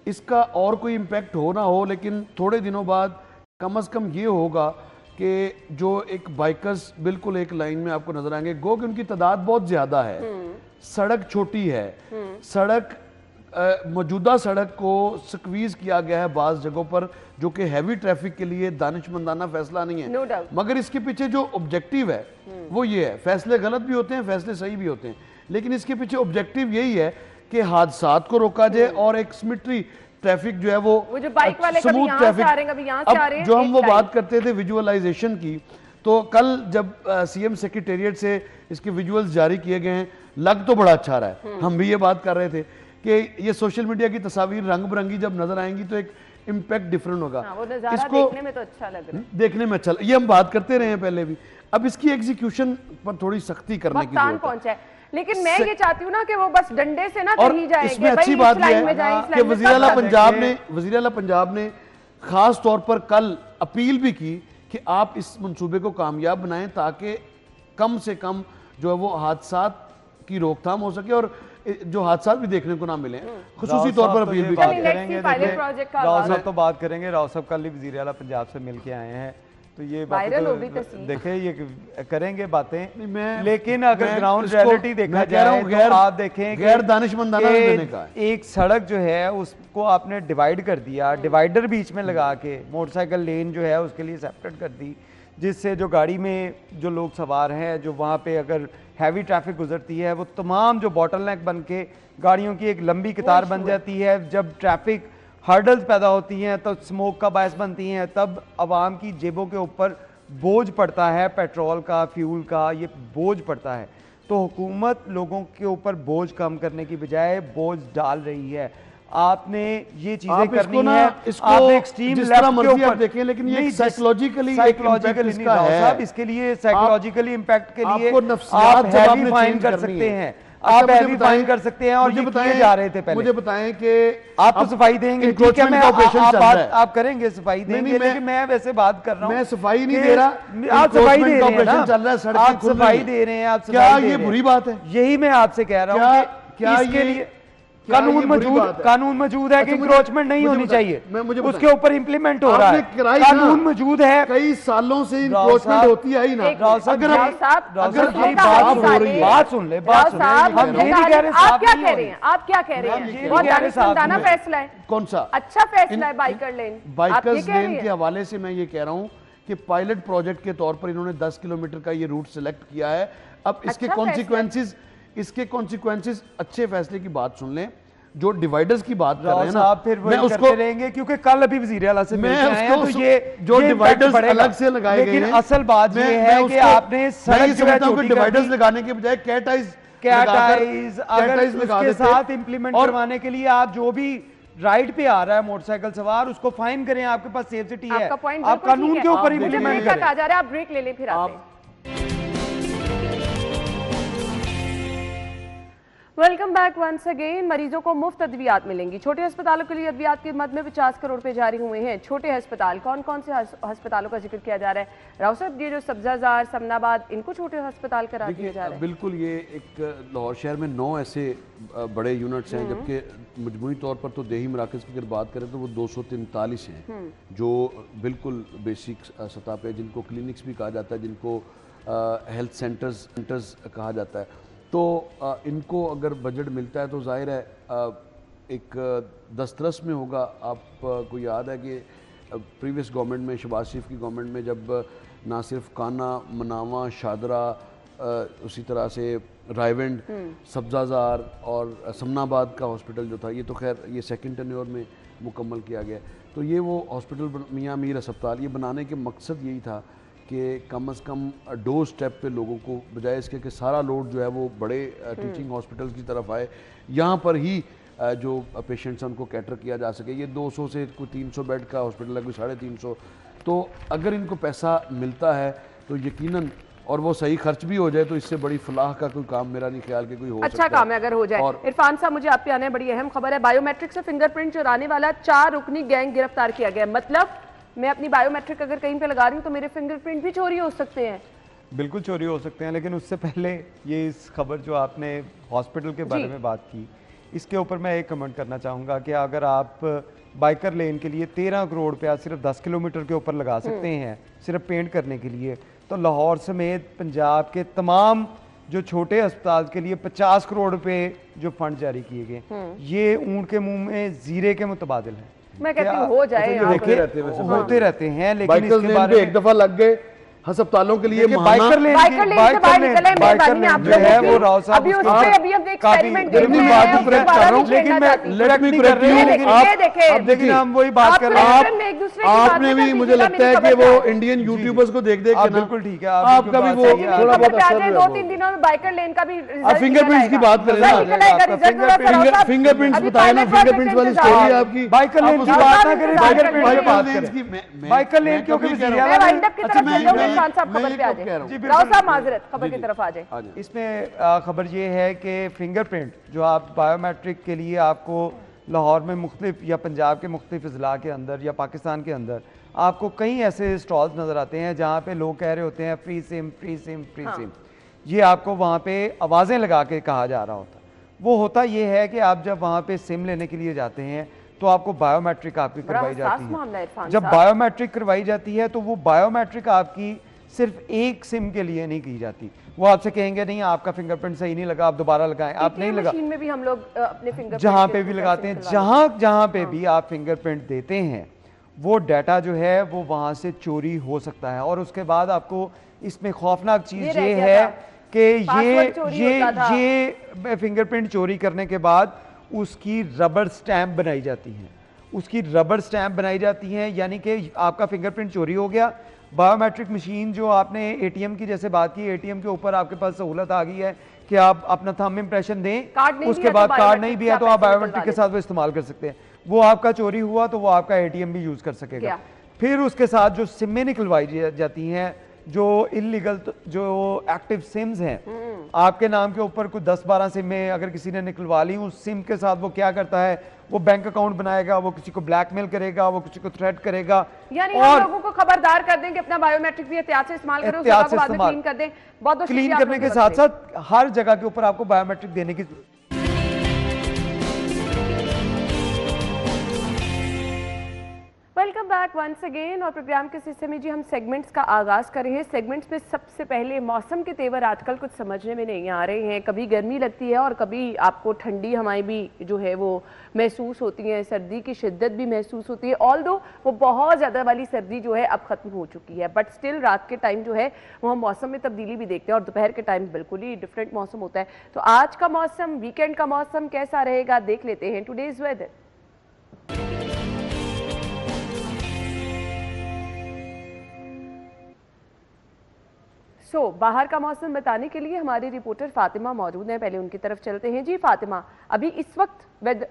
इसका और कोई इम्पैक्ट हो ना हो, लेकिन थोड़े दिनों बाद कम से कम ये होगा कि जो एक बाइकर्स बिल्कुल एक लाइन में आपको नजर आएंगे, गो कि उनकी तादाद बहुत ज्यादा है, सड़क छोटी है, सड़क मौजूदा सड़क को स्क्वीज किया गया है बाज़ जगहों पर, जो कि हैवी ट्रैफिक के लिए दानिशमंदाना फैसला नहीं है। no doubt. मगर इसके पीछे जो ऑब्जेक्टिव है वो ये है, फैसले गलत भी होते हैं, फैसले सही भी होते हैं, लेकिन इसके पीछे ऑब्जेक्टिव यही है कि हादसात को रोका जाए और एक सिमेट्री ट्रैफिक जो है वो जो बाइक वाले कभी यहाँ से आ रहे हैं, कभी यहाँ से आ रहे हैं। जो हम वो बात करते थे विजुअलाइजेशन की, तो कल जब सीएम सेक्रेटेरिएट से इसके विजुअल्स जारी किए गए हैं, लग तो बड़ा अच्छा रहा है। हम भी ये बात कर रहे थे कि ये सोशल मीडिया की तस्वीर रंग बिरंगी जब नजर आएंगी तो एक इम्पैक्ट डिफरेंट होगा। वो इसको देखने में तो अच्छा लग रहा है, देखने में अच्छा, ये हम बात करते रहे हैं पहले भी। अब इसकी एग्जीक्यूशन पर थोड़ी सख्ती करने की जरूरत है। लेकिन मैं ये चाहती हूँ ना कि वो बस डंडे से ना कहीं जाएंगे। इसमें अच्छी बात यह है कि वज़ीर आला पंजाब ने खास तौर पर कल अपील भी की कि आप इस मंसूबे को कामयाब बनाएं ताकि कम से कम जो है वो हादसात की रोकथाम हो सके और जो हादसा भी देखने को ना मिले। खुसूसी तौर पर अपील भी करेंगे। राव साहब तो बात करेंगे, राव साहब कल ही वज़ीर आला पंजाब से मिल के आए हैं, तो ये देखे ये करेंगे बातें, लेकिन अगर ग्राउंड रियलिटी देखा जाए तो आप देखें गैर दानिशमंदाना देने का एक सड़क जो है उसको आपने डिवाइड कर दिया, डिवाइडर बीच में लगा के मोटरसाइकिल लेन जो है उसके लिए सेपरेट कर दी, जिससे जो गाड़ी में जो लोग सवार हैं, जो वहाँ पे अगर हैवी ट्रैफिक गुजरती है, वो तमाम जो बॉटलनेक बन के गाड़ियों की एक लंबी कतार बन जाती है। जब ट्रैफिक हर्डल्स पैदा होती हैं तो स्मोक का बायस बनती हैं, तब आवाम की जेबों के ऊपर बोझ पड़ता है, पेट्रोल का, फ्यूल का, ये बोझ पड़ता है। तो हुकूमत लोगों के ऊपर बोझ कम करने की बजाय बोझ डाल रही है। आपने ये चीजें करनी है, आप एक्सट्रीम लेफ्ट के ऊपर देखें, लेकिन ये साइकोलॉजिकली इसका है, इसके लिए साइकोलॉजिकली इम्पैक्ट के लिए आप हैवी फाइन कर सकते हैं, आप हैवी फाइन कर सकते हैं। और ये बताए जा रहे थे पहले, मुझे बताएं कि आप तो सफाई देंगे, ठीक है, मैं आप करेंगे सफाई देंगे, लेकिन मैं वैसे बात कर रहा हूँ, मैं सफाई नहीं दे रहा, आप सफाई दे रहे हैं ना, चल रहा है, आप सफाई दे रहे हैं, आप क्या ये बुरी बात है? यही मैं आपसे कह रहा हूँ, क्या इसके लिए कानून मौजूद है कि इंक्रोचमेंट नहीं होनी चाहिए, उसके ऊपर इंप्लीमेंट हो रहा है, कानून मौजूद है, कई सालों से इंक्रोचमेंट होती है ही ना। अगर बात सुन ले, हम ये नहीं कह रहे, आप क्या कह रहे हैं, आप क्या कह रहे हैं, बहुत दानिशमंदाना फैसला है, कौन सा अच्छा फैसला है बाइकर लेन। बाइकर्स लेन के हवाले से मैं ये कह रहा हूँ कि पायलट प्रोजेक्ट के तौर पर इन्होंने 10 किलोमीटर का ये रूट सिलेक्ट किया है। अब इसके कॉन्सिक्वेंसेस अच्छे फैसले की बात सुन लें, जो डिवाइडर्स की बात कर रहे हैं ना, फिर मैं उसको रहेंगे क्योंकि कल अभी वजीर आला से मैं उसको ये जो डिवाइडर्स अलग से लगाए गए हैं, असल बात ये है कि आपने डिवाइडर्स लगाने के बजाय कैटाइज अगर उसके साथ इंप्लीमेंट करवाने के लिए आप जो भी राइड पे आ रहा है मोटरसाइकिल सवार, उसको फाइन करें, आपके पास सेफ सिटी है, आप कानून के ऊपर इंप्लीमेंट करें। आप ब्रेक ले लें, फिर आते हैं। Welcome back once again. मरीजों को मुफ्त अद्वियात मिलेंगी। छोटे अस्पतालों के लिए अद्वियात की मद में 50 करोड़ रुपए जारी हुए हैं। छोटे अस्पताल कौन कौन से अस्पतालों का जिक्र किया जा रहा है? राव साहब, ये जो सब्जाजार, समनाबाद, इनको छोटे अस्पताल करा दिया जा रहा है। बिल्कुल, ये एक लाहौर शहर में 9 ऐसे बड़े यूनिट्स हैं, जबकि मजमूई तौर पर तो देही मराकज़ की अगर बात करें तो वो 243 हैं, जो बिल्कुल बेसिक सतह पे, जिनको क्लिनिक्स भी कहा जाता है, जिनको हेल्थ सेंटर्स कहा जाता है। तो इनको अगर बजट मिलता है तो जाहिर है एक दस्तरस में होगा। आपको याद है कि प्रीवियस गवर्नमेंट में, शहबाज शरीफ की गवर्नमेंट में, जब ना सिर्फ काना, मनावा, शादरा, उसी तरह से रायविंड, सब्जाजार और समनाबाद का हॉस्पिटल जो था, ये तो खैर ये सेकंड टेन्योर में मुकम्मल किया गया। तो ये वो हॉस्पिटल मियाँ मीर अस्पताल, ये बनाने के मकसद यही था कि कम से कम डोर स्टेप पे लोगों को, बजाय इसके कि सारा लोड जो है वो बड़े टीचिंग हॉस्पिटल की तरफ आए, यहाँ पर ही जो पेशेंट्स हैं उनको कैटर किया जा सके। ये 200 से कोई 300 बेड का हॉस्पिटल है, कोई 350। तो अगर इनको पैसा मिलता है तो यकीनन, और वो सही खर्च भी हो जाए, तो इससे बड़ी फलाह का कोई काम मेरा नहीं ख्याल कि कोई हो अच्छा काम है अगर हो जाए। और इरफान साहब, मुझे आप पे आने बड़ी अहम खबर है, बायोमेट्रिक से फिंगरप्रिंट चुराने वाला 4 रुकनी गैंग गिरफ्तार किया गया। मतलब मैं अपनी बायोमेट्रिक अगर कहीं पे लगा रही हूँ तो मेरे फिंगरप्रिंट भी चोरी हो सकते हैं। बिल्कुल चोरी हो सकते हैं, लेकिन उससे पहले ये इस खबर जो आपने हॉस्पिटल के बारे में बात की, इसके ऊपर मैं एक कमेंट करना चाहूँगा कि अगर आप बाइकर लेन के लिए 13 करोड़ रुपया सिर्फ 10 किलोमीटर के ऊपर लगा सकते हैं सिर्फ पेंट करने के लिए, तो लाहौर समेत पंजाब के तमाम जो छोटे अस्पताल के लिए 50 करोड़ रुपए जो फंड जारी किए गए, ये ऊंट के मुंह में जीरे के मुतबादिल है। मैं कहती हूँ हो जाए, होते रहते हैं, लेकिन इसके बारे में एक दफा लग गए अस्पतालों के लिए बाइकर लेन से बाहर निकले, मेहरबानी आप लोगों की। वो राव साहब अभी उस पे अभी हम एक्सपेरिमेंट देख रहे हैं, लेकिन मैं लेट मी करेक्ट यू, अब देखिए हम वही बात कर रहे हैं। आपने भी, मुझे लगता है कि वो इंडियन यूट्यूबर्स को देख देख के, बिल्कुल ठीक है, आपका भी वो थोड़ा बहुत असर है। 2-3 दिनों में बाइकर लेन का भी फिंगरप्रिंट्स की बात करें ना, फिंगरप्रिंट्स बताए ना, फिंगरप्रिंट्स वाली स्टोरी है आपकी। बाइकर लेन की बात ना करें, फिंगरप्रिंट की बात करें। बाइकर लेन क्योंकि खबर की तरफ आ जाए। इसमें खबर ये है कि फिंगरप्रिंट जो आप बायोमेट्रिक के लिए आपको लाहौर में मुख्तलिफ, या पंजाब के मुख्तलिफ अजला के अंदर, या पाकिस्तान के अंदर आपको कई ऐसे स्टॉल्स नज़र आते हैं जहाँ पे लोग कह रहे होते हैं free SIM free SIM free SIM. ये आपको वहाँ पे आवाज़ें लगा के कहा जा रहा होता। वो होता ये है कि आप जब वहाँ पे सिम लेने के लिए जाते हैं तो आपको बायोमेट्रिक आपकी करवाई जाती है। जब बायोमेट्रिक करवाई जाती है तो वो बायोमेट्रिक आपकी सिर्फ एक सिम के लिए नहीं की जाती। वो आपसे कहेंगे नहीं आपका फिंगरप्रिंट सही नहीं लगा, आप दोबारा लगाएं। आप नहीं लगा, मशीन में भी हम लोग अपने फिंगरप्रिंट जहां पे भी लगाते हैं, जहां पे भी आप फिंगरप्रिंट देते हैं, वो डाटा जो है वो वहां से चोरी हो सकता है। और उसके बाद आपको इसमें खौफनाक चीज ये है कि ये फिंगरप्रिंट चोरी करने के बाद उसकी रबर स्टैंप बनाई जाती है, उसकी रबर स्टैंप बनाई जाती है, यानी कि आपका फिंगरप्रिंट चोरी हो गया। बायोमेट्रिक मशीन जो आपने एटीएम की जैसे बात की, एटीएम के ऊपर आपके पास सहूलत आ गई है कि आप अपना थंब इम्प्रेशन दें, उसके बाद कार्ड नहीं भी है तो आप बायोमेट्रिक के साथ वो इस्तेमाल कर सकते हैं। वो आपका चोरी हुआ तो वो आपका एटीएम भी यूज कर सकेगा। फिर उसके साथ जो सिमें निकलवाई जाती हैं, जो इलीगल जो एक्टिव सिम्स हैं, आपके नाम के ऊपर कुछ 10-12 सिमें अगर किसी ने निकलवा ली, उस सिम के साथ वो क्या करता है, वो बैंक अकाउंट बनाएगा, वो किसी को ब्लैकमेल करेगा, वो किसी को थ्रेट करेगा। यानी हम लोगों को खबरदार कर दें कि अपना बायोमेट्रिक भी एहतियात से इस्तेमाल करें, एहतियात से क्लीन कर दें। बहुत क्लीन करने के साथ साथ हर जगह के ऊपर आपको बायोमेट्रिक देने की बैक वंस अगेन और प्रोग्राम के हिस्से में जी हम सेगमेंट्स का आगाज़ कर रहे हैं। सेगमेंट्स में सबसे पहले मौसम के तेवर आजकल कुछ समझने में नहीं आ रहे हैं। कभी गर्मी लगती है और कभी आपको ठंडी हवाएं भी जो है वो महसूस होती हैं, सर्दी की शिद्दत भी महसूस होती है। ऑल्दो वो बहुत ज़्यादा वाली सर्दी जो है अब ख़त्म हो चुकी है, बट स्टिल रात के टाइम जो है वो हम मौसम में तब्दीली भी देखते हैं और दोपहर के टाइम बिल्कुल ही डिफरेंट मौसम होता है। तो आज का मौसम, वीकेंड का मौसम कैसा रहेगा देख लेते हैं। Today's weather. बाहर का मौसम बताने के लिए हमारे रिपोर्टर फातिमा मौजूद हैं। पहले उनकी तरफ चलते हैं। जी फातिमा, अभी इस वक्त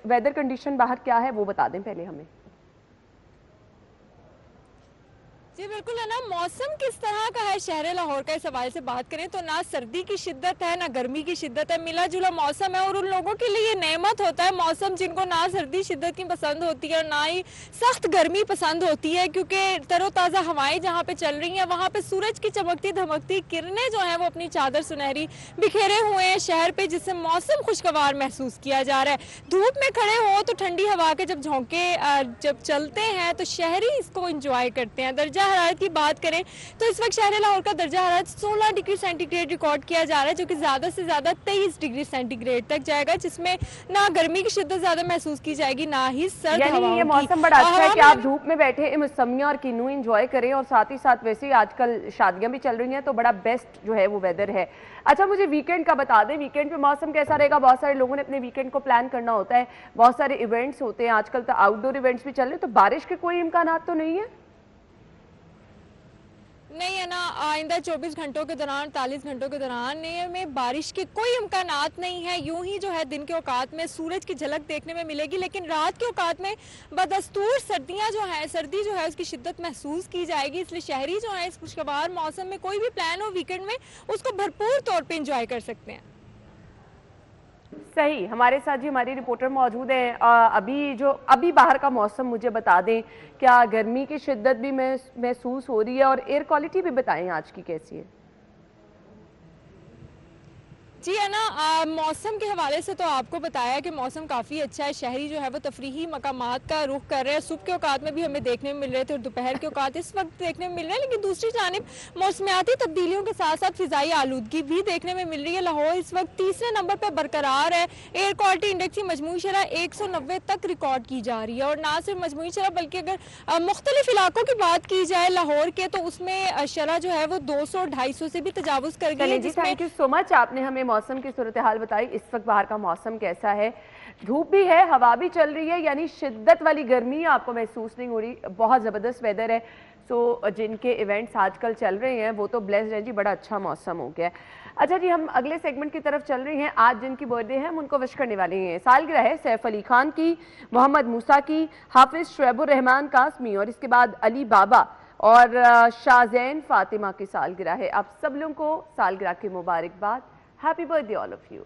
वेदर कंडीशन बाहर क्या है वो बता दें पहले हमें। जी बिल्कुल है ना, मौसम किस तरह का है शहर लाहौर का, इस हवाले से बात करें तो ना सर्दी की शिद्दत है ना गर्मी की शिद्दत है, मिला जुला मौसम है। और उन लोगों के लिए नेमत होता है मौसम जिनको ना सर्दी शिद्दत की पसंद होती है और ना ही सख्त गर्मी पसंद होती है, क्योंकि तरोताज़ा हवाएं जहाँ पे चल रही हैं वहाँ पे सूरज की चमकती धमकती किरणें जो हैं वो अपनी चादर सुनहरी बिखेरे हुए हैं शहर पे, जिससे मौसम खुशगवार महसूस किया जा रहा है। धूप में खड़े हो तो ठंडी हवा के जब झोंके जब चलते हैं तो शहरी इसको इंजॉय करते हैं। दर्जा हरारत की बात करें तो इस वक्त शहर लाहौर का दर्जा हरारत 16 डिग्री सेंटीग्रेड रिकॉर्ड किया जा रहा है, जो कि ज़्यादा से ज़्यादा 23 डिग्री सेंटीग्रेड तक जाएगा, जिसमें ना गर्मी की शिद्दत ज़्यादा महसूस की जाएगी ना ही सर्द हवाओं की। ये मौसम बड़ा अच्छा है कि आप धूप में बैठे मौसमिया और किन्नू एंजॉय करें और साथ ही साथ वैसे ही आजकल शादियां भी चल रही हैं तो बड़ा बेस्ट जो है वो वेदर है। अच्छा, मुझे वीकेंड का बता दें, वीकेंड पे मौसम कैसा रहेगा? बहुत सारे लोगों ने अपने वीकेंड को प्लान करना होता है, बहुत सारे इवेंट्स होते हैं, आजकल तो आउटडोर इवेंट्स भी चल रहे हैं, तो बारिश के कोई इम्कान तो नहीं है? नहीं है ना, आइंदा 24 घंटों के दौरान 48 घंटों के दौरान में बारिश के कोई इम्कानात नहीं है। यूं ही जो है दिन के औकात में सूरज की झलक देखने में मिलेगी, लेकिन रात के औकात में बदस्तूर सर्दी जो है उसकी शिद्दत महसूस की जाएगी। इसलिए शहरी जो है इस खुशगवार मौसम में कोई भी प्लान हो वीकेंड में उसको भरपूर तौर पर इंजॉय कर सकते हैं। सही, हमारे साथ जी हमारी रिपोर्टर मौजूद है। अभी बाहर का मौसम मुझे बता दें, क्या गर्मी की शिद्दत भी महसूस हो रही है और एयर क्वालिटी भी बताएं आज की कैसी है? जी है ना, मौसम के हवाले से तो आपको बताया कि मौसम काफ़ी अच्छा है। शहरी जो है वो तफरीही मकामात का रुख कर रहे हैं। सुबह के औकात में भी हमें देखने में मिल रहे थे और दोपहर के औकात इस वक्त देखने में मिल रहे हैं, लेकिन दूसरी जानिब मौसमियाती तब्दीलियों के साथ साथ फ़िज़ाई आलूदगी भी देखने में मिल रही है। लाहौर इस वक्त तीसरे नंबर पर बरकरार है। एयर क्वालिटी इंडेक्स की मजमूई शरह 190 तक रिकॉर्ड की जा रही है। और ना सिर्फ मजमूई शरह बल्कि अगर मुख्तलिफ इलाकों की बात की जाए लाहौर के, तो उसमें शरह जो है वो 200-250 से भी तजावुज़ कर गई है। थैंक यू सो मच, आपने हमें मौसम की सूरत हाल बताई। इस वक्त बाहर का मौसम कैसा है? धूप भी है, हवा भी चल रही है, यानी शिद्दत वाली गर्मी आपको महसूस नहीं हो रही। बहुत ज़बरदस्त वेदर है। सो जिनके इवेंट्स आजकल चल रहे हैं वो तो ब्लेस्ड है जी, बड़ा अच्छा मौसम हो गया है। अच्छा जी, हम अगले सेगमेंट की तरफ चल रहे हैं। आज जिनकी बर्थडे है हम उनको विश करने वाले हैं। सालगिरह है सैफ अली खान की, मोहम्मद मूसा की, हाफिज शुएबुर रहमान कासमी और इसके बाद अली बाबा और शाहजैन फातिमा की सालगिरह है। आप सब लोगों को सालगिरह की मुबारकबाद। Happy birthday all of you.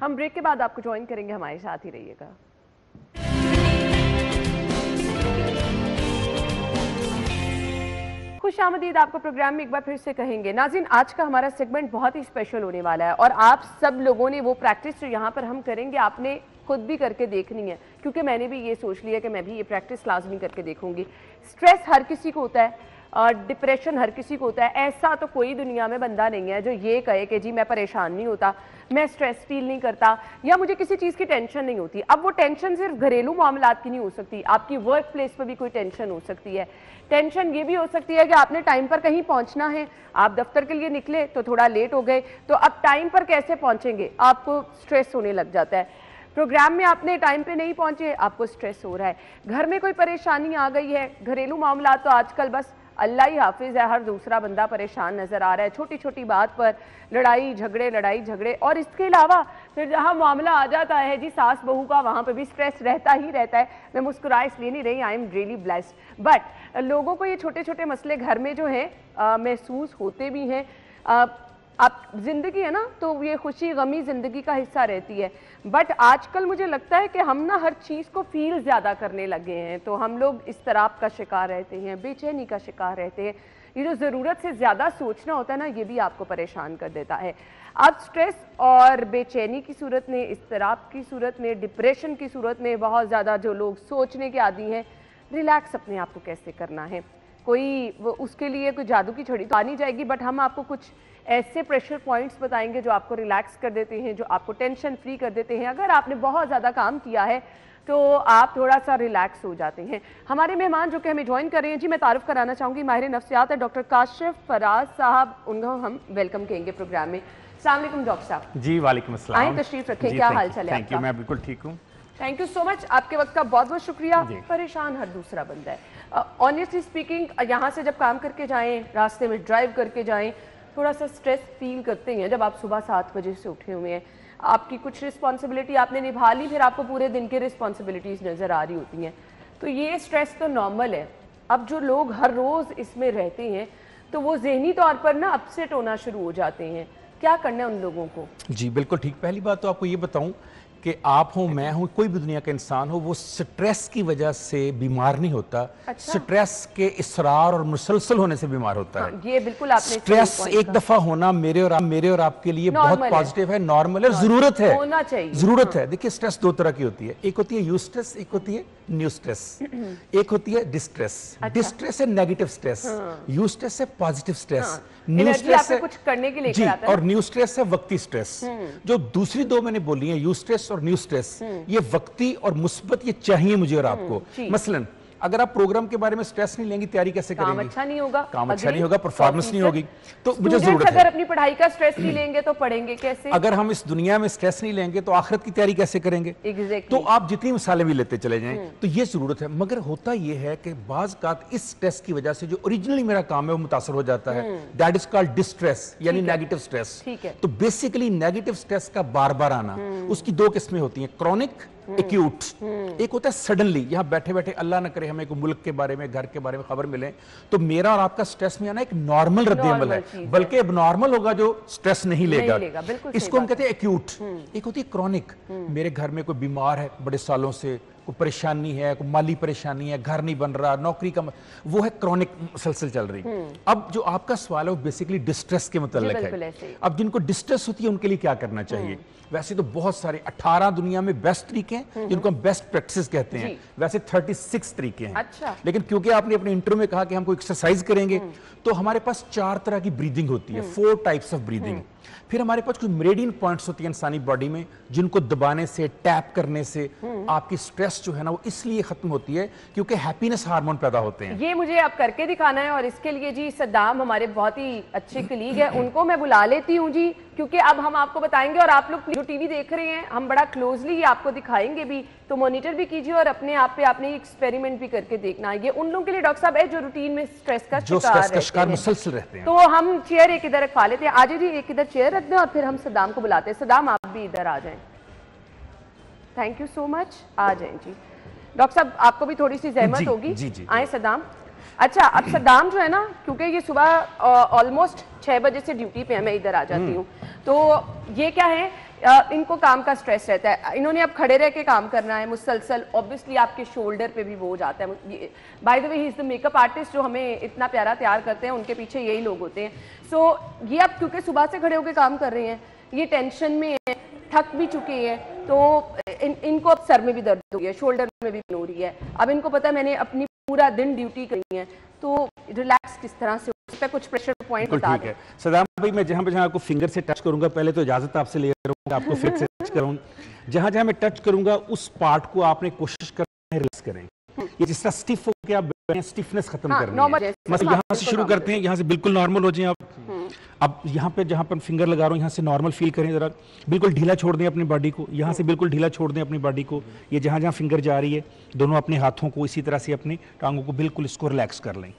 हम ब्रेक के बाद आपको ज्वाइन करेंगे, हमारे साथ ही रहिएगा। खुश खुशामदीद आपको प्रोग्राम में एक बार फिर से कहेंगे। नाज़रीन, आज का हमारा सेगमेंट बहुत ही स्पेशल होने वाला है और आप सब लोगों ने वो प्रैक्टिस जो यहाँ पर हम करेंगे आपने खुद भी करके देखनी है, क्योंकि मैंने भी ये सोच लिया कि मैं भी ये प्रैक्टिस लाजमी करके देखूंगी। स्ट्रेस हर किसी को होता है और डिप्रेशन हर किसी को होता है। ऐसा तो कोई दुनिया में बंदा नहीं है जो ये कहे कि जी मैं परेशान नहीं होता, मैं स्ट्रेस फील नहीं करता या मुझे किसी चीज़ की टेंशन नहीं होती। अब वो टेंशन सिर्फ घरेलू मामलात की नहीं हो सकती, आपकी वर्क प्लेस पर भी कोई टेंशन हो सकती है। टेंशन ये भी हो सकती है कि आपने टाइम पर कहीं पहुंचना है, आप दफ्तर के लिए निकले तो थोड़ा लेट हो गए, तो अब टाइम पर कैसे पहुंचेंगे, आपको स्ट्रेस होने लग जाता है। प्रोग्राम में आपने टाइम पे नहीं पहुंचे, आपको स्ट्रेस हो रहा है। घर में कोई परेशानी आ गई है, घरेलू मामला तो आजकल बस अल्लाह ही हाफिज है, हर दूसरा बंदा परेशान नजर आ रहा है, छोटी छोटी बात पर लड़ाई झगड़े। और इसके अलावा फिर जहाँ मामला आ जाता है जी सास बहू का, वहाँ पे भी स्ट्रेस रहता ही रहता है। मैं मुस्कुरा इसलिए नहीं रही, I am really blessed, but लोगों को ये छोटे छोटे मसले घर में जो हैं महसूस होते भी हैं। आप जिंदगी है ना, तो ये खुशी गमी जिंदगी का हिस्सा रहती है, बट आजकल मुझे लगता है कि हम ना हर चीज़ को फील ज़्यादा करने लगे हैं, तो हम लोग इस्तराब का शिकार रहते हैं, बेचैनी का शिकार रहते हैं। ये जो ज़रूरत से ज़्यादा सोचना होता है ना, ये भी आपको परेशान कर देता है। अब स्ट्रेस और बेचैनी की सूरत में, इस्तराब की सूरत में, डिप्रेशन की सूरत में बहुत ज़्यादा जो लोग सोचने के आदी हैं, रिलैक्स अपने आप को कैसे करना है, कोई उसके लिए कोई जादू की छड़ी तो आ नहीं जाएगी, बट हम आपको कुछ ऐसे प्रेशर पॉइंट्स बताएंगे जो आपको रिलैक्स कर देते हैं, जो आपको टेंशन फ्री कर देते हैं। अगर आपने बहुत ज़्यादा काम किया है तो आप थोड़ा सा रिलैक्स हो जाते हैं। हमारे मेहमान जो कि हमें ज्वाइन कर रहे हैं जी, मैं तारुफ कराना चाहूँगी, माहिर नफ्सियात है डॉक्टर काशिफ फराज साहब, उनको हम वेलकम कहेंगे प्रोग्राम में। अस्सलाम वालेकुम डॉक्टर साहब। जी वालेकुम अस्सलाम। आए तशरीफ रखें, क्या हाल चाल है? थैंक यू, मैं बिल्कुल ठीक हूँ। थैंक यू सो मच, आपके वक्त का बहुत बहुत शुक्रिया। परेशान हर दूसरा बंदा है, ऑनेस्टली स्पीकिंग। यहाँ से जब काम करके जाएं, रास्ते में ड्राइव करके जाएं, थोड़ा सा स्ट्रेस फील करते हैं जब आप सुबह 7 बजे से उठे हुए हैं, आपकी कुछ रिस्पॉन्सिबिलिटी आपने निभा ली, फिर आपको पूरे दिन की रिस्पॉन्सिबिलिटीज़ नज़र आ रही होती हैं, तो ये स्ट्रेस तो नॉर्मल है। अब जो लोग हर रोज़ इसमें रहते हैं तो वो जहनी तौर पर ना अपसेट होना शुरू हो जाते हैं, क्या करना है उन लोगों को? जी बिल्कुल ठीक। पहली बात तो आपको ये बताऊं कि आप हो, मैं हूं, कोई भी दुनिया का इंसान हो, वो स्ट्रेस की वजह से बीमार नहीं होता। अच्छा? स्ट्रेस के इसरार और मुसलसल होने से बीमार होता है। ये बिल्कुल आपने स्ट्रेस एक दफा होना मेरे और आपके लिए बहुत पॉजिटिव है, नॉर्मल है, जरूरत है, होना चाहिए, जरूरत है। देखिए स्ट्रेस दो तरह की होती है, एक होती है यू स्ट्रेस, एक होती है न्यू स्ट्रेस, एक होती है डिस्ट्रेस। डिस्ट्रेस है नेगेटिव स्ट्रेस, यू स्ट्रेस है पॉजिटिव स्ट्रेस, न्यू स्ट्रेस है कुछ करने के लिए जी, और न्यू स्ट्रेस है वक्ती स्ट्रेस। जो दूसरी दो मैंने बोली है, यू स्ट्रेस और न्यू स्ट्रेस, ये वक्ती और मुस्बत, ये चाहिए मुझे और आपको। मसलन अगर आप प्रोग्राम के बारे में स्ट्रेस नहीं लेंगे, तैयारी कैसे करेंगे? काम अच्छा नहीं होगा, परफॉर्मेंस नहीं होगी। तो मुझे जरूरत है, अगर अपनी पढ़ाई का स्ट्रेस नहीं लेंगे तो पढ़ेंगे कैसे? अगर हम इस दुनिया में स्ट्रेस नहीं लेंगे तो आखिरत की तैयारी कैसे करेंगे? तो आप जितनी मिसालें भी लेते चले जाएं, तो ये जरूरत है। मगर होता ये है कि बाज़ औक़ात इस स्ट्रेस की वजह से जो ओरिजिनली मेरा काम है वो मुतासर हो जाता है। दैट इज कॉल्ड डिस्ट्रेस, यानी नेगेटिव स्ट्रेस। तो बेसिकली नेगेटिव स्ट्रेस का बार बार आना, उसकी दो किस्में होती हैं, क्रॉनिक, एक्यूट। एक होता है सडनली, यहाँ बैठे बैठे अल्लाह न करे हमें कोई मुल्क के बारे में, घर के बारे में खबर मिले, तो मेरा और आपका स्ट्रेस में आना एक नॉर्मल रद्द-ए-अमल है, बल्कि अब नॉर्मल होगा जो स्ट्रेस नहीं लेगा। इसको हम कहते हैं एक्यूट। एक होती है क्रॉनिक, मेरे घर में कोई बीमार है बड़े सालों से, कोई परेशानी है, कोई माली परेशानी है, घर नहीं बन रहा, नौकरी का, वो है क्रॉनिक, मुसलसल चल रही। अब जो आपका सवाल है वो बेसिकली डिस्ट्रेस के मुताल्लिक है। अब जिनको डिस्ट्रेस होती है उनके लिए क्या करना चाहिए? वैसे तो बहुत सारे 18 दुनिया में बेस्ट तरीके हैं जिनको हम बेस्ट प्रैक्टिस कहते हैं, वैसे 36 तरीके हैं। अच्छा। लेकिन क्योंकि आपने अपने इंटरव्यू में कहा कि हम कोई एक्सरसाइज करेंगे, तो हमारे पास 4 तरह की ब्रीदिंग होती है, 4 टाइप्स ऑफ ब्रीदिंग। फिर हमारे पास कुछ मेरिडियन पॉइंट्स होती हैं इंसानी बॉडी में, जिनको दबाने से, टैप करने से आपकी स्ट्रेस जो है ना वो इसलिए खत्म होती है क्योंकि हैप्पीनेस हार्मोन पैदा होते हैं। ये मुझे अब करके दिखाना है और इसके लिए जी सद्दाम हमारे बहुत ही अच्छे कलीग है, उनको मैं बुला लेती हूँ जी, क्योंकि अब हम आपको बताएंगे और आप लोग जो टीवी देख रहे हैं हम बड़ा क्लोजली आपको दिखाएंगे भी, तो मॉनिटर भी कीजिए और अपने आप पे आपने एक्सपेरिमेंट भी करके देखना। ये उन लोगों के लिए डॉक्टर साहब है जो रूटीन में स्ट्रेस का शिकार मुसलसल रहते हैं। तो हम चेयर एक इधर रखवा लेते हैं, आज जी एक इधर चेयर रख दें और फिर हम सद्दाम को बुलाते हैं। सद्दाम आप भी इधर आ जाएं, थैंक यू सो मच, आ जाएं जी। डॉक्टर साहब आपको भी थोड़ी सी जहमत होगी, आए सद्दाम। अच्छा, अब सद्दाम जो है ना, क्योंकि ये सुबह ऑलमोस्ट 6 बजे से ड्यूटी पे है, मैं इधर आ जाती हूँ, तो ये क्या है इनको काम का स्ट्रेस रहता है, इन्होंने अब खड़े रह के काम करना है मुसलसल, ऑब्वियसली आपके शोल्डर पे भी वो हो जाता है। By the way he is the makeup artist जो हमें इतना प्यारा तैयार करते हैं, उनके पीछे यही लोग होते हैं। सो ये अब क्योंकि सुबह से खड़े होकर काम कर रहे हैं, ये टेंशन में है, थक भी चुके हैं, तो इनको अब सर में भी दर्द हो रही है, शोल्डर में भी हो रही है। अब इनको पता है मैंने अपनी पूरा दिन ड्यूटी करी है, तो रिलैक्स किस तरह से हो सकता है, कुछ प्रेशर पॉइंट बता दें। सदाम भाई, मैं जहां आपको फिंगर से टच करूंगा, पहले तो इजाजत आपसे ले रहा हूं, आपको फिर से टच करूंगा। जहां मैं टच करूंगा उस पार्ट को आपने कोशिश करना है रिलैक्स करें। ये जिस तरह स्टिफ हो के आप स्टिफनेस खत्म करनी है। मतलब यहाँ से शुरू करते हैं, यहाँ से बिल्कुल नॉर्मल हो जाए आप। अब यहाँ पे जहाँ पर फिंगर लगा रहा हूँ, यहाँ से नॉर्मल फील करें, जरा बिल्कुल ढीला छोड़ दें अपनी बॉडी को, यहाँ से बिल्कुल ढीला छोड़ दें अपनी बॉडी को। ये जहाँ जहाँ फिंगर जा रही है, दोनों अपने हाथों को इसी तरह से अपनी टांगों को बिल्कुल इसको रिलैक्स कर लें।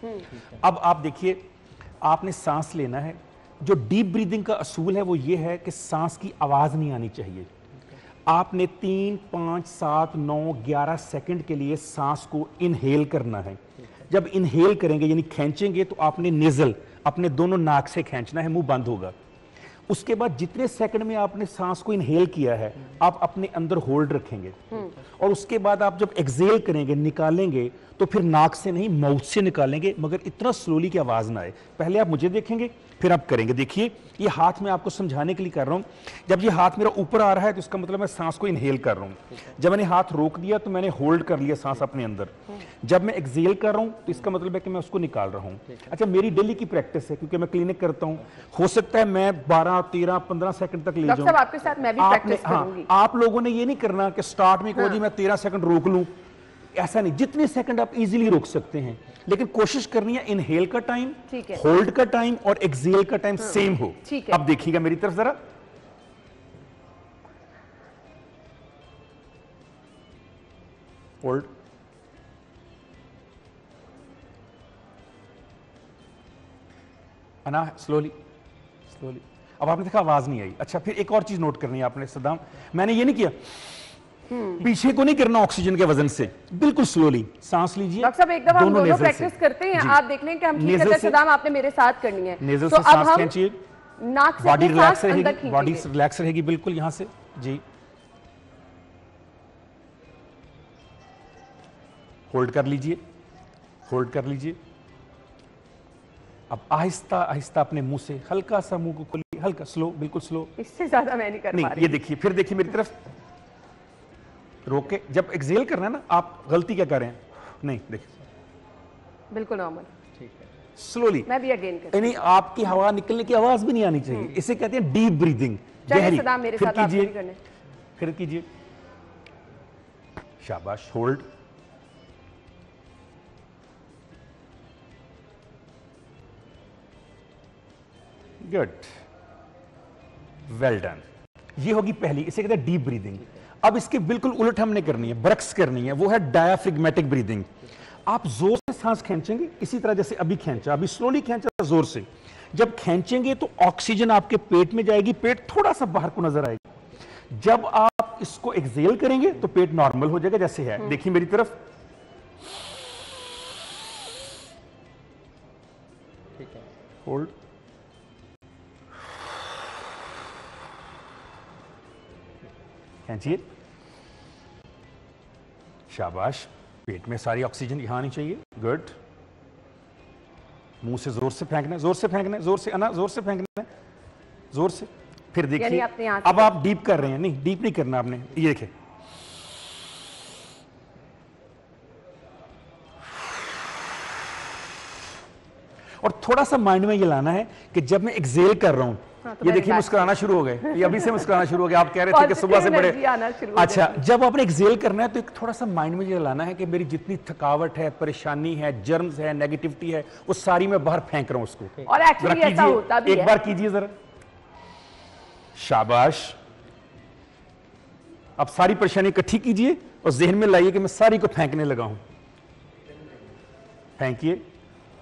अब आप देखिए, आपने सांस लेना है। जो डीप ब्रीदिंग का असूल है वो ये है कि सांस की आवाज़ नहीं आनी चाहिए। आपने 3, 5, 7, 9, 11 सेकंड के लिए सांस को इनहेल करना है। जब इनहेल करेंगे यानी खींचेंगे, तो आपने नेजल अपने दोनों नाक से खींचना है, मुंह बंद होगा। उसके बाद जितने सेकंड में आपने सांस को इनहेल किया है, आप अपने अंदर होल्ड रखेंगे, और उसके बाद आप जब एक्सहेल करेंगे, निकालेंगे, तो फिर नाक से नहीं माउथ से निकालेंगे, मगर इतना स्लोली की आवाज ना आए। पहले आप मुझे देखेंगे, फिर आप करेंगे। देखिए, ये हाथ में आपको समझाने के लिए कर रहा हूं। जब ये हाथ मेरा ऊपर आ रहा है, तो इसका मतलब मैं सांस को इनहेल कर रहा हूं। जब मैंने हाथ रोक दिया, तो मैंने होल्ड कर लिया सांस अपने अंदर। जब मैं एक्सहेल कर रहा हूं, तो इसका मतलब है कि मैं उसको निकाल रहा हूं। अच्छा, मेरी डेली की प्रैक्टिस है, क्योंकि मैं क्लिनिक करता हूं, हो सकता है मैं 12, 13, 15 सेकंड तक ले जाऊं। आपके साथ मैं भी प्रैक्टिस करूंगी। आप लोगों ने ये नहीं करना कि स्टार्ट में कहो जी मैं 13 सेकंड रोक लूं, ऐसा नहीं। जितने सेकंड आप इजीली रोक सकते हैं, लेकिन कोशिश करनी है इनहेल का टाइम, होल्ड का टाइम और एक्सहेल का टाइम सेम हो। अब देखिएगा मेरी तरफ जरा, होल्ड, अना, स्लोली स्लोली। अब आपने देखा आवाज नहीं आई। अच्छा, फिर एक और चीज नोट करनी है आपने सदाम, मैंने ये नहीं किया, पीछे को नहीं करना ऑक्सीजन के वजन से, बिल्कुल स्लोली सांस लीजिए। डॉक्टर साहब, एक दफा हम दोनों प्रैक्टिस करते हैं, आप देख लें कि हम ठीक करते हैं। सदाम, आपने मेरे साथ करनी है। नेजल से सांस खींचिए, नाक से बॉडी रिलैक्स रहेगी, बॉडी रिलैक्स रहेगी बिल्कुल यहां से जी। होल्ड कर लीजिए, होल्ड कर लीजिए। अब आहिस्ता आहिस्ता अपने मुंह से हल्का सा मुंह को खोलिए, हल्का, स्लो, बिल्कुल स्लो। इससे ज्यादा मैं नहीं कर पा रही। ये देखिए, फिर देखिए मेरी तरफ, रोक के जब एक्सहेल करना है ना, आप गलती क्या कर रहे हैं, नहीं देखिए, बिल्कुल नॉर्मल, ठीक है, स्लोली। मैं भी अगेन करती हूं। यानी आपकी हवा निकलने की आवाज भी नहीं आनी चाहिए। इसे कहते हैं डीप ब्रीदिंग, गहरी। फिर कीजिए, फिर कीजिए, शाबाश, होल्ड, गुड, वेल डन। ये होगी पहली, इसे कहते हैं डीप ब्रीदिंग। अब इसके बिल्कुल उलट हमने करनी है, बरक्स करनी है, वो है डायाफ्रिग्मेटिक ब्रीदिंग। आप जोर से सांस खींचेंगे, इसी तरह जैसे अभी खींचा, अभी स्लोली खींचा जोर से। जब खींचेंगे तो ऑक्सीजन आपके पेट में जाएगी, पेट थोड़ा सा बाहर को नजर आएगा। जब आप इसको एक्सहेल करेंगे तो पेट नॉर्मल हो जाएगा जैसे है। देखिए मेरी तरफ, ठीक है, होल्ड, खींचिए, शाबाश। पेट में सारी ऑक्सीजन यहां आनी चाहिए, गुड। मुंह से जोर से फेंकना, जोर से फेंकना, जोर से, अना, जोर से फेंकना, जोर से। फिर देखिए, अब आप डीप कर रहे हैं, नहीं डीप नहीं करना आपने, ये देखिए, और थोड़ा सा माइंड में ये लाना है कि जब मैं एक्सहेल कर रहा हूं, तो ये देखिए मुस्कुराना शुरू हो गए, ये अभी से मुस्कुराना शुरू हो गया। आप कह रहे थे कि सुबह से बड़े, अच्छा, जब आपने एक्सहेल करना है तो एक थोड़ा सा माइंड में ये लाना है कि मेरी जितनी थकावट है, परेशानी है, जर्म्स है, नेगेटिविटी है, वो सारी मैं बाहर फेंक रहा हूं उसको। और एक्चुअली ऐसा होता भी है। एक बार कीजिए जरा, शाबाश। अब सारी परेशानी इकट्ठी कीजिए और जहन में लाइए कि मैं सारी को फेंकने लगा हूं। फेंकिए,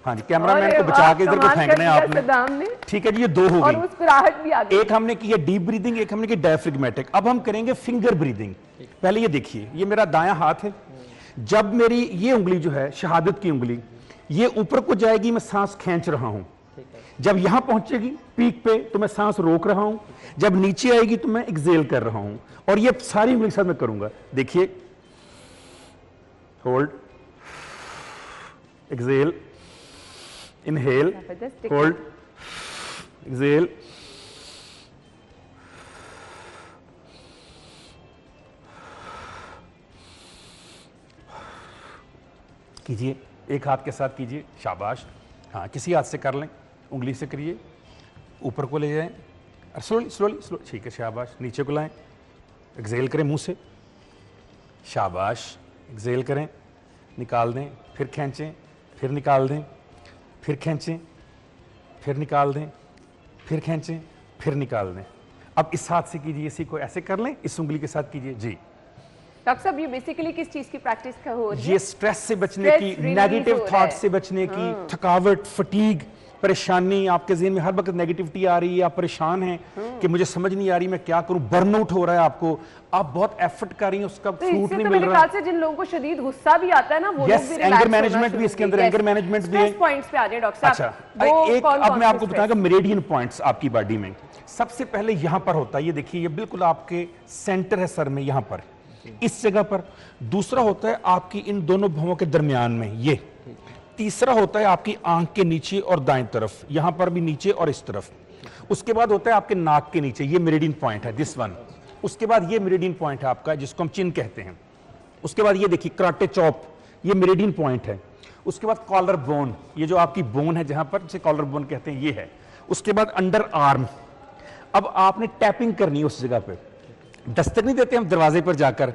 हाँ जी, कैमरामैन को बचा के इधर को फेंकना है आपने, ठीक है जी। ये दो हो गई, मुस्कुराहट भी आ गई। एक हमने की है डीप ब्रीदिंग, एक हमने की डायफ्रिग्मेटिक। अब हम करेंगे फिंगर ब्रीदिंग। पहले ये देखिए, ये मेरा दायां हाथ है। जब मेरी ये उंगली जो है, शहादत की उंगली, ये ऊपर को जाएगी, मैं सांस खींच रहा हूं, जब यहां पहुंचेगी पीक पे तो मैं सांस रोक रहा हूं, जब नीचे आएगी तो मैं एक्सेल कर रहा हूं, और ये सारी उंगली के साथ मैं करूंगा। देखिए, hold, exhale, inhale, hold, exhale, कीजिए, एक हाथ के साथ कीजिए, शाबाश। हाँ, किसी हाथ से कर लें, उंगली से करिए, ऊपर को ले जाएं, स्लोली स्लोली स्लो, ठीक है, शाबाश। नीचे को लाएं, एक्सेल करें मुंह से, शाबाश। एक्सेल करें, निकाल दें, फिर खींचें, फिर निकाल दें, फिर खींचें, फिर निकाल दें, फिर खींचें, फिर निकाल दें। अब इस हाथ से कीजिए, इसी को ऐसे कर लें, इस उंगली के साथ कीजिए। जी डॉक्टर साहब, ये बेसिकली किस चीज की प्रैक्टिस का हो रही है? ये स्ट्रेस से बचने की, नेगेटिव थॉट से बचने की, थकावट, फटीग, परेशानी, आपके ज़हन में हर वक्त नेगेटिविटी आ रही है, आप परेशान हैं कि मुझे समझ नहीं आ रही मैं क्या करूं, बर्नआउट हो रहा है आपको, आप बहुत एफर्ट कर रही हैं, उसका फ्रूट नहीं मिल रहा है। जिन लोगों को शदीद गुस्सा भी आता है ना, वो लोग भी एंगर मैनेजमेंट भी इसके अंदर, एंगर मैनेजमेंट भी है। पॉइंट्स पे आ जाए डॉक्टर साहब। अच्छा, एक अब मैं आपको बताऊंगा मेरिडियन पॉइंट्स आपकी बॉडी में। सबसे पहले यहां पर होता है, ये देखिए, ये बिल्कुल आपके सेंटर है सर में, यहां पर, इस जगह पर। दूसरा होता है आपकी इन दोनों भवों के दरमियान में, ये। तीसरा होता है आपकी आंख के नीचे और दाएं तरफ, यहां पर भी नीचे और इस तरफ। उसके बाद होता है आपके नाक के नीचे, ये मेरिडियन पॉइंट है, दिस वन। उसके बाद ये मेरिडियन पॉइंट है आपका, जिसको हम चिन कहते हैं। उसके बाद ये देखिए कराटे चॉप, ये मेरिडियन पॉइंट है। उसके बाद कॉलर बोन, ये जो आपकी बोन है जहां पर, जिसे कॉलर बोन कहते हैं, ये है। उसके बाद अंडर आर्म। अब आपने टैपिंग करनी है उस जगह पे, दस्तक नहीं देते हम दरवाजे पर जाकर,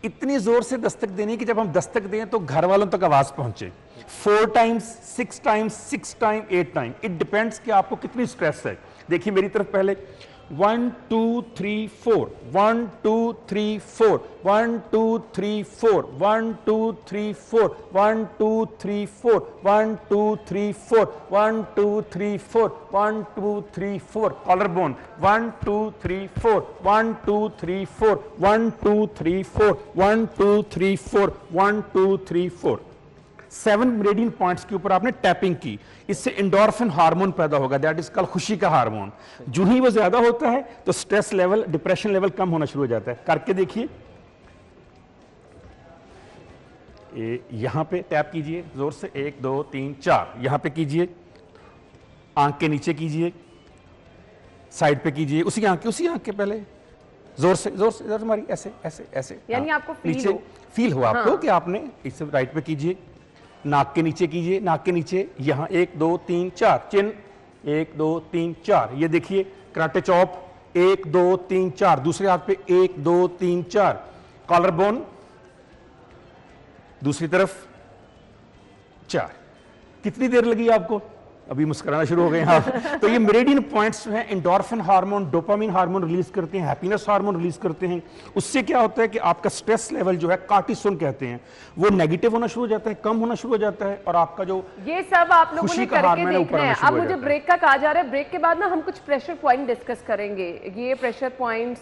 इतनी जोर से दस्तक देनी कि जब हम दस्तक दें तो घर वालों तक आवाज पहुंचे। 4 times, 6 times, 6 time, 8 time, it depends कि आपको कितनी स्ट्रेस है। देखिए मेरी तरफ पहले 1 2 3 4, 1 2 3 4, 1 2 3 4, 1 2 3 4, 1 2 3 4, 1 2 3 4, 1 2 3 4, 1 2 3 4, कॉलर बोन, 1 2 3 4, 1 2 3 4, 1 2 3 4, 1 2 3 4, 1 2 3 4। 7 मेरिडियन पॉइंट्स के ऊपर आपने टैपिंग की, इससे एंडोर्फिन हार्मोन पैदा होगा, दैट इज कॉल्ड खुशी का हार्मोन। जो ही वो ज्यादा होता है तो स्ट्रेस लेवल, डिप्रेशन लेवल कम होना शुरू हो जाता है। करके देखिए, यहां पे टैप कीजिए जोर से, 1 2 3 4, यहां पे कीजिए, आंख के नीचे कीजिए, साइड पे कीजिए, उसी आंख के पहले जोर से मारी, ऐसे ऐसे ऐसे, यानी आपको फील हो आपको कि आपने इसे राइट पे कीजिए, नाक के नीचे कीजिए, नाक के नीचे, यहां 1 2 3 4, चिन 1 2 3 4, ये देखिए कराटे चॉप 1 2 3 4, दूसरे हाथ पे 1 2 3 4, कॉलर बोन दूसरी तरफ 4। कितनी देर लगी आपको? अभी मुस्कुराना शुरू हो गए हाँ। तो ये मेरिडियन पॉइंट्स हैं, endorphin hormone, dopamine hormone release करते हैं, हैप्पीनेस हार्मोन रिलीज करते हैं। उससे क्या होता है कि आपका स्ट्रेस लेवल जो है, कार्टिसोल कहते हैं, वो नेगेटिव होना शुरू हो जाता है, कम होना शुरू हो जाता है, और आपका जो ये सब आप लोगों ने करके देखना है। अब मुझे ब्रेक का कहा जा रहा है, ब्रेक के बाद ना हम कुछ प्रेशर पॉइंट डिस्कस करेंगे। ये प्रेशर पॉइंट्स,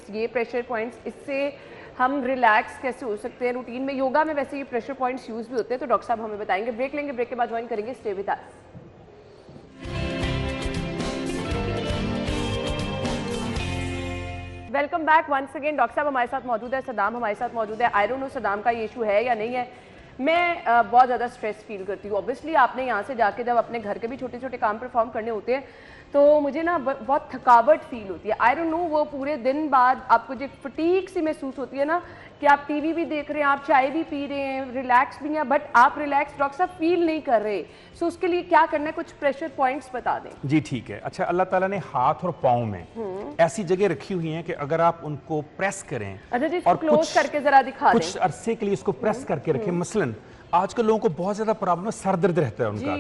इससे हम रिलैक्स कैसे हो सकते हैं रूटीन में। योगा में वैसे ये प्रेशर पॉइंट्स यूज भी होते हैं, तो डॉक्टर साहब हमें बताएंगे। ब्रेक लेंगे, ब्रेक के बाद ज्वाइन करेंगे, stay with us. Welcome back once again. Doctor साहब हमारे साथ मौजूद है, सदाम हमारे साथ मौजूद है। आई डोंट नो सदाम का ये इशू है या नहीं है। मैं बहुत ज़्यादा स्ट्रेस फील करती हूँ। ऑब्वियसली आपने यहाँ से जाके जब अपने घर के भी छोटे छोटे काम परफॉर्म करने होते हैं तो मुझे ना बहुत थकावट फील होती है। आई डोंट नो, वो पूरे दिन बाद आपको जो फटीग सी महसूस होती है ना, कि आप टीवी भी देख रहे हैं, आप चाय भी पी रहे हैं, रिलैक्स भी हैं, बट आप रिलैक्स डॉक्टर साहब फील नहीं कर रहे। सो उसके लिए क्या करना है, कुछ प्रेशर पॉइंट्स बता दें। जी ठीक है। अच्छा, अल्लाह ताला ने हाथ और पाँव में ऐसी जगह रखी हुई है कि अगर आप उनको प्रेस करें, अच्छा जी, और क्लोज करके जरा दिखा दें, कुछ अरसे के लिए इसको प्रेस करके रखें। मसलन आजकल लोगों को बहुत ज्यादा प्रॉब्लम है, सर दर्द रहता है उनका,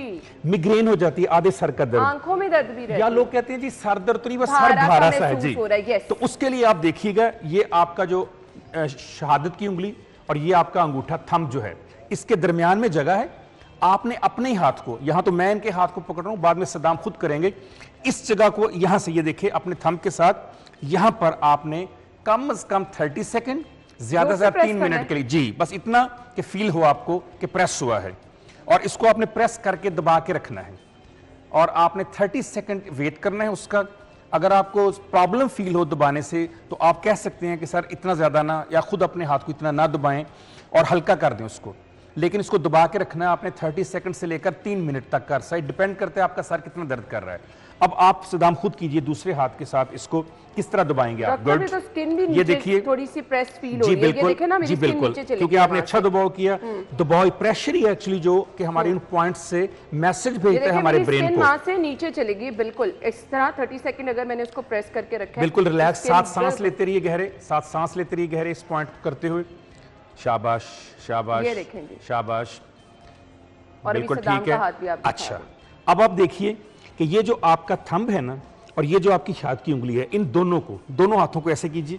मिग्रेन हो जाती है, आधे सर का दर्द, आंखों में दर्द भी रहता है, या लोग कहते हैं जी सर दर्द तो नहीं, बस सर भारा सा है जी। तो उसके लिए आप देखिएगा, ये आपका जो शहादत की उंगली और ये आपका अंगूठा थंब जो है, इसके दरमियान में जगह है। आपने अपने ही हाथ को, यहां तो मैं इनके हाथ को पकड़ रहा हूं, बाद में सदाम खुद करेंगे, इस जगह को यहां से, ये देखिए अपने थंब के साथ यहां पर आपने कम से कम 30 सेकेंड, ज्यादा से ज्यादा 3 मिनट के लिए, जी बस इतना कि फील हो आपको कि प्रेस हुआ है, और इसको आपने प्रेस करके दबा के रखना है। और आपने 30 सेकंड वेट करना है उसका। अगर आपको प्रॉब्लम फील हो दबाने से तो आप कह सकते हैं कि सर इतना ज़्यादा ना, या खुद अपने हाथ को इतना ना दबाएं और हल्का कर दें उसको, लेकिन इसको दबा के रखना है आपने 30 सेकंड से लेकर 3 मिनट तक का। सर डिपेंड करता है आपका सर कितना दर्द कर रहा है। अब आप सदाम खुद कीजिए दूसरे हाथ के साथ इसको किस तरह दबाएंगे आप। गुड, तो स्किन भी ये देखिए थोड़ी सी प्रेस फील हो जी रही है। बिल्कुल, ये देखें ना मेरी जी स्किन बिल्कुल, नीचे चली क्योंकि आपने अच्छा दबाव किया। दबाव प्रेशर ही एक्चुअली जो कि हमारे इन पॉइंट्स से मैसेज भेजता है हमारे ब्रेन को। वहां से नीचे चलेगी बिल्कुल इस तरह। 30 सेकंड अगर मैंने उसको प्रेस करके रखा है, बिल्कुल रिलैक्स, 7 सांस लेते रहिए गहरे, 7 सांस लेते रहिए गहरे इस पॉइंट करते हुए। शाबाश शाबाश शाबाश, बिल्कुल ठीक है। अच्छा, अब आप देखिए कि ये जो आपका थंब है ना और ये जो आपकी हाथ की उंगली है, इन दोनों को, दोनों हाथों को ऐसे कीजिए,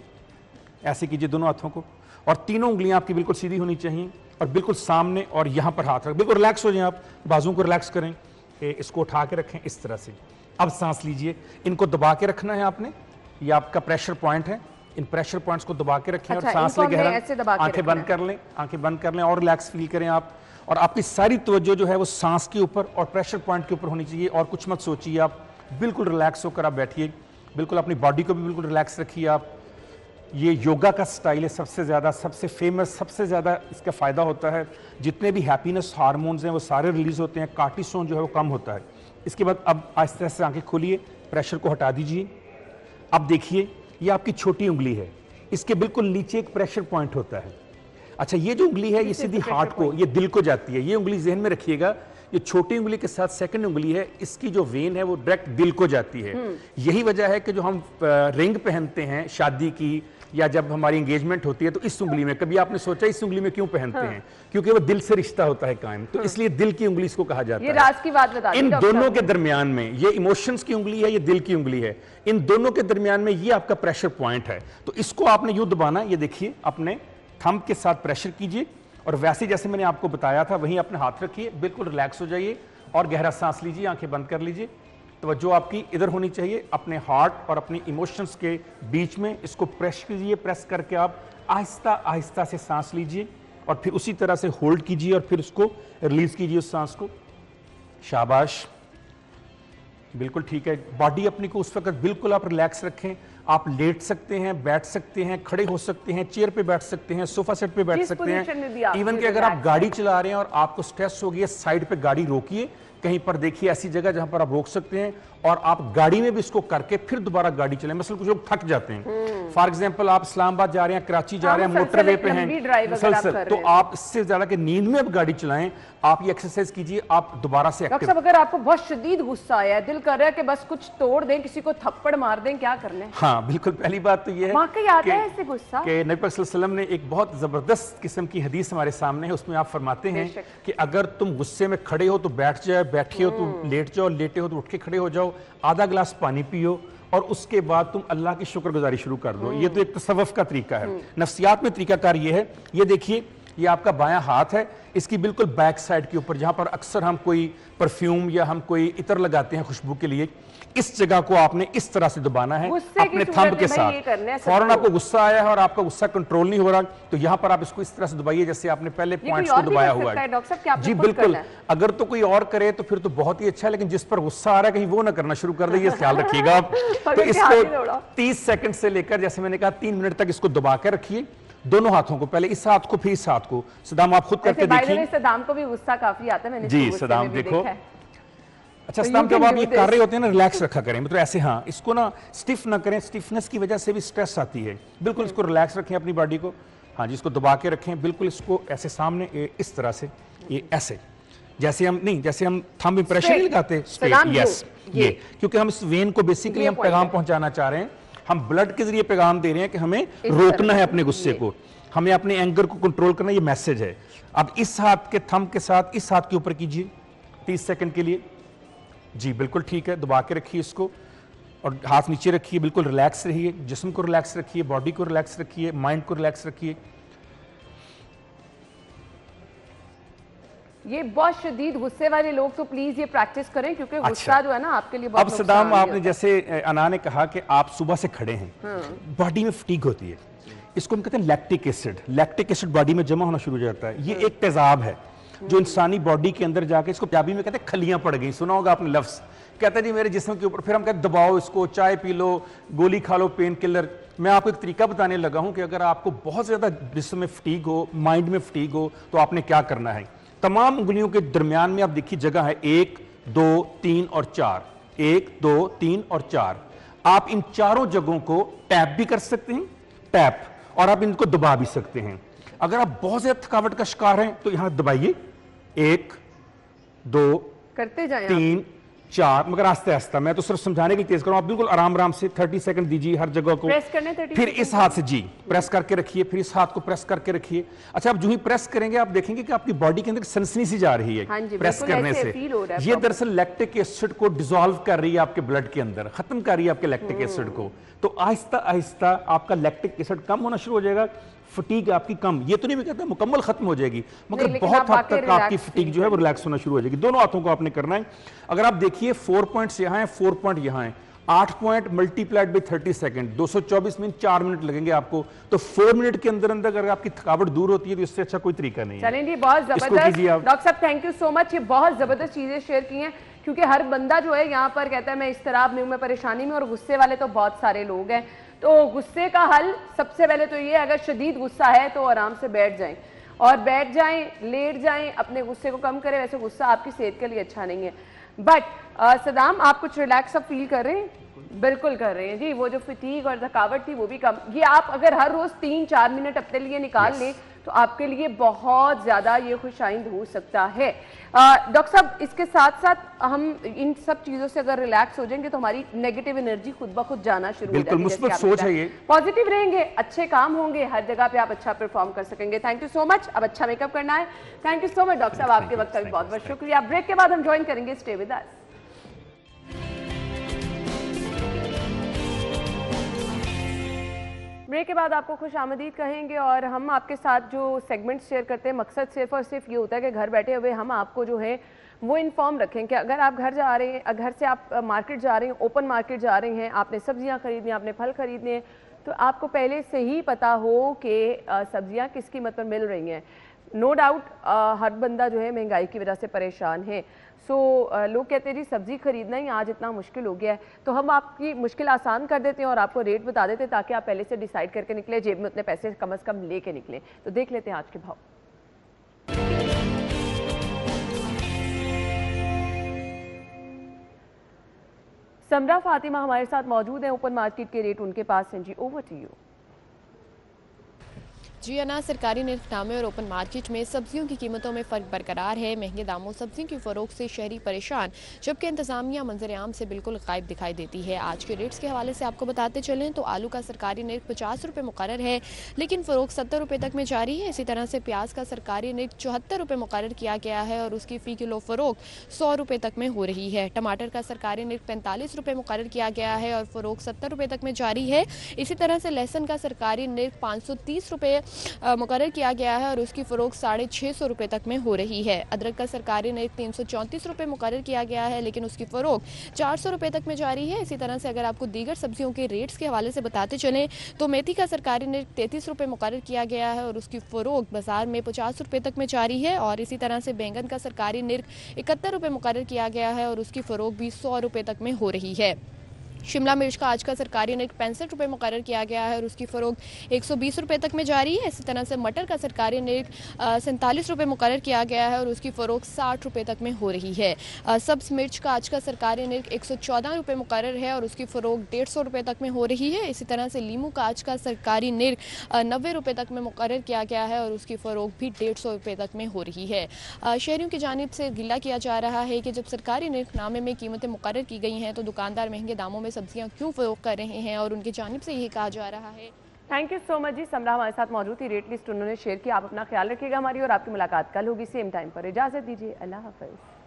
ऐसे कीजिए दोनों हाथों को, और तीनों उंगलियां आपकी बिल्कुल सीधी होनी चाहिए और बिल्कुल सामने, और यहां पर हाथ रख, बिल्कुल रिलैक्स हो जाए आप, बाजुओं को रिलैक्स करें, इसको उठा के रखें इस तरह से। अब सांस लीजिए, इनको दबा के रखना है आपने, ये आपका प्रेशर पॉइंट है, इन प्रेशर पॉइंट्स को दबा के रखें। और सांस लें गहरा, आंखें बंद कर लें, आंखें बंद कर लें और रिलैक्स फील करें आप। और आपकी सारी तवज्जो जो है वो सांस के ऊपर और प्रेशर पॉइंट के ऊपर होनी चाहिए, और कुछ मत सोचिए आप, बिल्कुल रिलैक्स होकर आप बैठिए, बिल्कुल अपनी बॉडी को भी बिल्कुल रिलैक्स रखिए आप। ये योगा का स्टाइल है, सबसे ज़्यादा, सबसे फेमस, सबसे ज़्यादा इसका फ़ायदा होता है। जितने भी हैप्पीनेस हार्मोन्स हैं वो सारे रिलीज होते हैं, कार्टिसोन जो है वो कम होता है। इसके बाद अब आहिस्ते से आंखें खोलिए, प्रेशर को हटा दीजिए। अब देखिए ये आपकी छोटी उंगली है, इसके बिल्कुल नीचे एक प्रेशर पॉइंट होता है। अच्छा, ये जो उंगली है ये सीधी हार्ट को, ये दिल को जाती है। ये उंगली जहन में रखिएगा, ये छोटी उंगली के साथ सेकंड उंगली है, इसकी जो वेन है वो डायरेक्ट दिल को जाती है। यही वजह है कि जो हम रिंग पहनते हैं शादी की या जब हमारी एंगेजमेंट होती है तो इस उंगली में, कभी आपने सोचा इस उंगली में क्यों पहनते हैं? क्योंकि वो दिल से रिश्ता होता है कायम, तो इसलिए दिल की उंगली इसको कहा जाता है। ये राज की बात बता इन दोनों के दरमियान में, ये इमोशंस की उंगली है, ये दिल की उंगली है, इन दोनों के दरमियान में ये आपका प्रेशर पॉइंट है। तो इसको आपने यूं दबाना, ये देखिए अपने थंब के साथ प्रेशर कीजिए और वैसे जैसे मैंने आपको बताया था वहीं अपने हाथ रखिए, बिल्कुल रिलैक्स हो जाइए और गहरा सांस लीजिए, आंखें बंद कर लीजिए। तवज्जो आपकी इधर होनी चाहिए, अपने हार्ट और अपनी इमोशंस के बीच में। इसको प्रेस कीजिए, प्रेस करके आप आहिस्ता आहिस्ता से सांस लीजिए और फिर उसी तरह से होल्ड कीजिए और फिर उसको रिलीज कीजिए उस सांस को। शाबाश, बिल्कुल ठीक है। बॉडी अपनी को उस वक्त बिल्कुल आप रिलैक्स रखें। आप लेट सकते हैं, बैठ सकते हैं, खड़े हो सकते हैं, चेयर पे बैठ सकते हैं, सोफा सेट पे बैठ सकते हैं। इवन कि अगर आप गाड़ी चला रहे हैं और आपको स्ट्रेस हो गया, साइड पे गाड़ी रोकिए, कहीं पर देखिए ऐसी जगह जहां पर आप रोक सकते हैं और आप गाड़ी में भी इसको करके फिर दोबारा गाड़ी चलाएं। मतलब कुछ लोग थक जाते हैं, फॉर एग्जांपल आप इस्लामाबाद जा रहे हैं, कराची जा रहे हैं, मोटरवे पे हैं मुसलसल, तो आप इससे ज्यादा कि नींद में अब गाड़ी चलाएं, आप ये एक्सरसाइज कीजिए, आप दोबारा से एक्टिव। डॉक्टर साहब, अगर आपको बहुत शदीद गुस्सा आया, दिल कर रहा है कि बस कुछ तोड़ दें, किसी को थप्पड़ मार दें, क्या करना है? हाँ बिल्कुल, पहली बात तो ये है कि नबी पाक सल्लल्लाहु अलैहि वसल्लम ने एक बहुत जबरदस्त किस्म की हदीस हमारे सामने है, उसमें आप फरमाते हैं कि अगर तुम गुस्से में खड़े हो तो बैठ जाए, बैठे हो तो लेट जाओ, लेटे हो तो उठ के खड़े हो जाओ, आधा गिलास पानी पियो और उसके बाद तुम अल्लाह की शुक्रगुजारी शुरू कर दो। ये तो एक तसव्वुफ का तरीका है। नफ्सियात में तरीकाकार ये है, ये देखिए ये आपका बायां हाथ है, इसकी बिल्कुल बैक साइड के ऊपर जहां पर अक्सर हम कोई परफ्यूम या हम कोई इत्र लगाते हैं खुशबू के लिए, इस जगह को आपने इस तरह से दबाना है अपने थंब के साथ। फौरन आपको गुस्सा आया है और आपका गुस्सा कंट्रोल नहीं हो रहा, तो यहां पर आप इसको इस तरह से दबाइए जैसे आपने पहले पॉइंट्स को दबाया हुआ है। जी बिल्कुल, अगर तो कोई और करे तो फिर तो बहुत ही अच्छा है, लेकिन जिस पर गुस्सा आ रहा है कहीं वो ना करना शुरू कर दे, ये ख्याल रखिएगा आप। तो इसको 30 सेकंड से लेकर जैसे मैंने कहा 3 मिनट तक इसको दबा के रखिए, दोनों हाथों को, पहले इस हाथ को फिर इस हाथ को। सदाम आप खुद करके देखिए। सदाम को भी गुस्सा काफी आता है, मैंने जी सदाम देखो। अच्छा सदाम, जब आप ये कर रहे होते हैं ना, रिलैक्स रखा करें, मतलब ऐसे, हाँ इसको ना स्टिफ ना करें, स्टिफनेस की वजह से भी स्ट्रेस आती है। बिल्कुल इसको रिलैक्स रखें अपनी बॉडी को, हाँ जी, इसको दबा के रखें, बिल्कुल इसको ऐसे सामने इस तरह से, ये ऐसे जैसे हम नहीं, जैसे हम थंब इंप्रेशन नहीं लगाते, यस ये, क्योंकि हम इस वेन को बेसिकली हम पैगाम पहुंचाना चाह रहे हैं, हम ब्लड के जरिए पैगाम दे रहे हैं कि हमें रोकना है अपने गुस्से को, हमें अपने एंगर को कंट्रोल करना, ये मैसेज है। अब इस हाथ के थंब के साथ इस हाथ के ऊपर कीजिए 30 सेकंड के लिए। जी बिल्कुल ठीक है, दबा के रखिए इसको और हाथ नीचे रखिए, बिल्कुल रिलैक्स रहिए, जिस्म को रिलैक्स रखिए, बॉडी को रिलैक्स रखिए, माइंड को रिलैक्स रखिए। ये बहुत शदीद गुस्से वाले लोग तो प्लीज ये प्रैक्टिस करें, क्योंकि गुस्सा जो है ना आपके लिए बहुत। अब सदाम, आपने जैसे अना ने कहा कि आप सुबह से खड़े हैं, बॉडी में फटीग होती है, इसको हम कहते हैं lactic acid. Lactic acid body में जमा होना शुरू हो जाता है। ये एक तेजाब है जो इंसानी बॉडी के अंदर जाके, इसको पंजाबी में कहते हैं खलियां पड़ गई, सुना होगा आपने लफ्ज, कहता है जी मेरे जिस्म के ऊपर, फिर हम कहते दबाओ इसको, चाय पी लो, गोली खा लो, पेन किलर। मैं आपको एक तरीका बताने लगा हूं कि अगर आपको बहुत ज्यादा जिस्म में फटीग हो, माइंड में फटीग हो, तो आपने क्या करना है। तमाम उंगलियों के दरमियान में आप देखिए जगह है 1 2 3 और 4, 1 2 3 और 4। आप इन चारों जगहों को टैप भी कर सकते हैं, टैप, और आप इनको दबा भी सकते हैं। अगर आप बहुत ज्यादा थकावट का शिकार हैं तो यहां दबाइए, 1 2 करते जाएं 3 4, मगर आस्ते आस्ते। मैं तो सिर्फ समझाने के लिए तेज करूं, आप बिल्कुल आराम आराम से 30 सेकंड दीजिए हर जगह को। प्रेस करने 30 फिर इस हाथ से जी प्रेस करके रखिए, फिर इस हाथ को प्रेस करके रखिए। अच्छा, आप जो ही प्रेस करेंगे आप देखेंगे कि आपकी बॉडी के अंदर सनसनी सी जा रही है। हाँ जी, प्रेस करने से ये दरअसल लैक्टिक एसिड को डिसॉल्व कर रही है आपके ब्लड के अंदर, खत्म कर रही है आपके लैक्टिक एसिड को। तो आहिस्ता आहिस्ता आपका लैक्टिक एसिड कम होना शुरू हो जाएगा, फटीग आपकी कम, ये तो नहीं मैं कहता मुकम्मल खत्म हो जाएगी, मगर बहुत हद तक आपकी फटीग जो है वो रिलैक्स होना शुरू हो जाएगी। दोनों हाथों को आपने करना है। अगर आप देखिए 4 पॉइंट्स यहाँ हैं, 4 पॉइंट यहाँ हैं, 8 point multiplied by 30 second, 224 minute, 4 minute लगेंगे आपको। तो 4 मिनट के अंदर अंदर अगर आपकी थकावट दूर होती है तो इससे अच्छा कोई तरीका नहीं है। चलें जी, बहुत जबरदस्त डॉक्टर साहब, थैंक यू सो मच। ये बहुत जबरदस्त चीजें शेयर की हैं, क्योंकि हर बंदा जो है यहाँ पर कहता है मैं इस्तराब में हूं, मैं परेशानी में, और गुस्से वाले तो बहुत सारे लोग हैं। तो गुस्से का हल सबसे पहले तो ये, अगर शदीद गुस्सा है तो आराम से बैठ जाएं, और बैठ जाएं, लेट जाएं, अपने गुस्से को कम करें। वैसे गुस्सा आपकी सेहत के लिए अच्छा नहीं है। बट सदाम, आप कुछ रिलैक्स अब फील कर रहे हैं? बिल्कुल कर रहे हैं जी। वो जो फटीग और थकावट थी वो भी कम। ये आप अगर हर रोज 3-4 मिनट अपने लिए निकाल लें तो आपके लिए बहुत ज्यादा ये खुशाइंद हो सकता है। डॉक्टर साहब, इसके साथ साथ हम इन सब चीजों से अगर रिलैक्स हो जाएंगे तो हमारी नेगेटिव एनर्जी खुद ब खुद जाना शुरू हो जाएगी। मुस्बत सोच है ये, पॉजिटिव रहेंगे, अच्छे काम होंगे, हर जगह पे आप अच्छा परफॉर्म कर सकेंगे। Thank you so much. अब अच्छा मेकअप करना है। Thank you so much doctor साहब, आपके वक्त का भी बहुत बहुत शुक्रिया। ब्रेक के बाद हम ज्वाइन करेंगे, स्टे विद अस। ब्रेक के बाद आपको खुश आमदीद कहेंगे, और हम आपके साथ जो सेगमेंट शेयर करते हैं मकसद सिर्फ और सिर्फ ये होता है कि घर बैठे हुए हम आपको जो है वो इन्फॉर्म रखें कि अगर आप घर जा रहे हैं, घर से आप मार्केट जा रहे हैं, ओपन मार्केट जा रहे हैं, आपने सब्जियां खरीदनी, आपने फल खरीदने हैं, तो आपको पहले से ही पता हो कि सब्जियां किस कीमत पर मिल रही हैं। नो डाउट हर बंदा जो है महंगाई की वजह से परेशान है। लोग कहते हैं जी सब्जी खरीदना ही आज इतना मुश्किल हो गया है, तो हम आपकी मुश्किल आसान कर देते हैं और आपको रेट बता देते हैं ताकि आप पहले से डिसाइड करके निकले, जेब में उतने पैसे कम से कम लेके निकलें। तो देख लेते हैं आज के भाव। समरा फातिमा हमारे साथ मौजूद है, ओपन मार्केट के रेट उनके पास हैं जी। Over to you. जी अनाज सरकारी निर्खनामे और ओपन मार्केट में सब्जियों की कीमतों में फ़र्क बरकरार है। महंगे दामों सब्जियों की फ़रोख्त से शहरी परेशान, जबकि इंतज़ामिया मंजर आम से बिल्कुल गायब दिखाई देती है। आज के रेट्स के हवाले से आपको बताते चलें तो आलू का सरकारी निर्ख 50 रुपये मुकर्रर है, लेकिन फ़रोख्त 70 रुपये तक में जारी है। इसी तरह से प्याज का सरकारी निर्ख 74 रुपये मुकर्रर किया गया है और उसकी फ़ी किलो फ़रोख्त 100 रुपये तक में हो रही है। टमाटर का सरकारी निर्ख 45 रुपये मुकर्रर किया गया है और फ़रोख्त 70 रुपये तक में जारी है। इसी तरह से लहसुन का सरकारी निर्ख 530 रुपये मुकर्रर किया गया है और उसकी फ़रोख्त 650 रुपये तक में हो रही है। अदरक का सरकारी निर्ख 334 रुपये मुकर्रर किया गया है, लेकिन उसकी फ़रोख्त 400 रुपये तक में जारी है। इसी तरह से अगर आपको दीगर सब्जियों के रेट्स के हवाले से बताते चलें तो मेथी का सरकारी निर्ख 33 रुपये मुकर्रर किया गया है और उसकी फ़रोख्त बाजार में 50 रुपये तक में जारी है। और इसी तरह से बैंगन का सरकारी निर्ख 71 रुपये मुकर्रर किया गया है और उसकी फ़रोख्त भी 100 रुपये तक में हो रही है। शिमला मिर्च का आज का सरकारी निर्ख 65 रुपये मुकर्रर किया गया है और उसकी फ़रोख्त 120 रुपये तक में जारी है। इसी तरह से मटर का सरकारी निर्ख 47 रुपये मुकर्रर किया गया है और उसकी फ़रोख्त 60 रुपये तक में हो रही है। सब्ज़ मिर्च का आज का सरकारी निर्ख 114 रुपये मुकर्रर है और उसकी फ़रोख्त 150 रुपये तक में हो रही है। इसी तरह से लीमू का आज का सरकारी निर्ख 90 रुपये तक में मुकर्रर किया गया है और उसकी फ़रोख्त भी 150 रुपये तक में हो रही है। शहरियों की जानिब से गिला किया जा रहा है कि जब सरकारी निर्खनामे में कीमतें मुकर्रर की गई हैं तो दुकानदार महंगे दामों में सब्जियां क्यों फ़रोख्त कर रहे हैं और उनकी जानिब से यही कहा जा रहा है। थैंक यू सो मच जी। समरा हमारे साथ मौजूद थी, रेट लिस्ट उन्होंने शेयर की। आप अपना ख्याल रखिएगा। हमारी और आपकी मुलाकात कल होगी सेम टाइम पर। इजाज़त दीजिए, अल्लाह हाफ़िज़।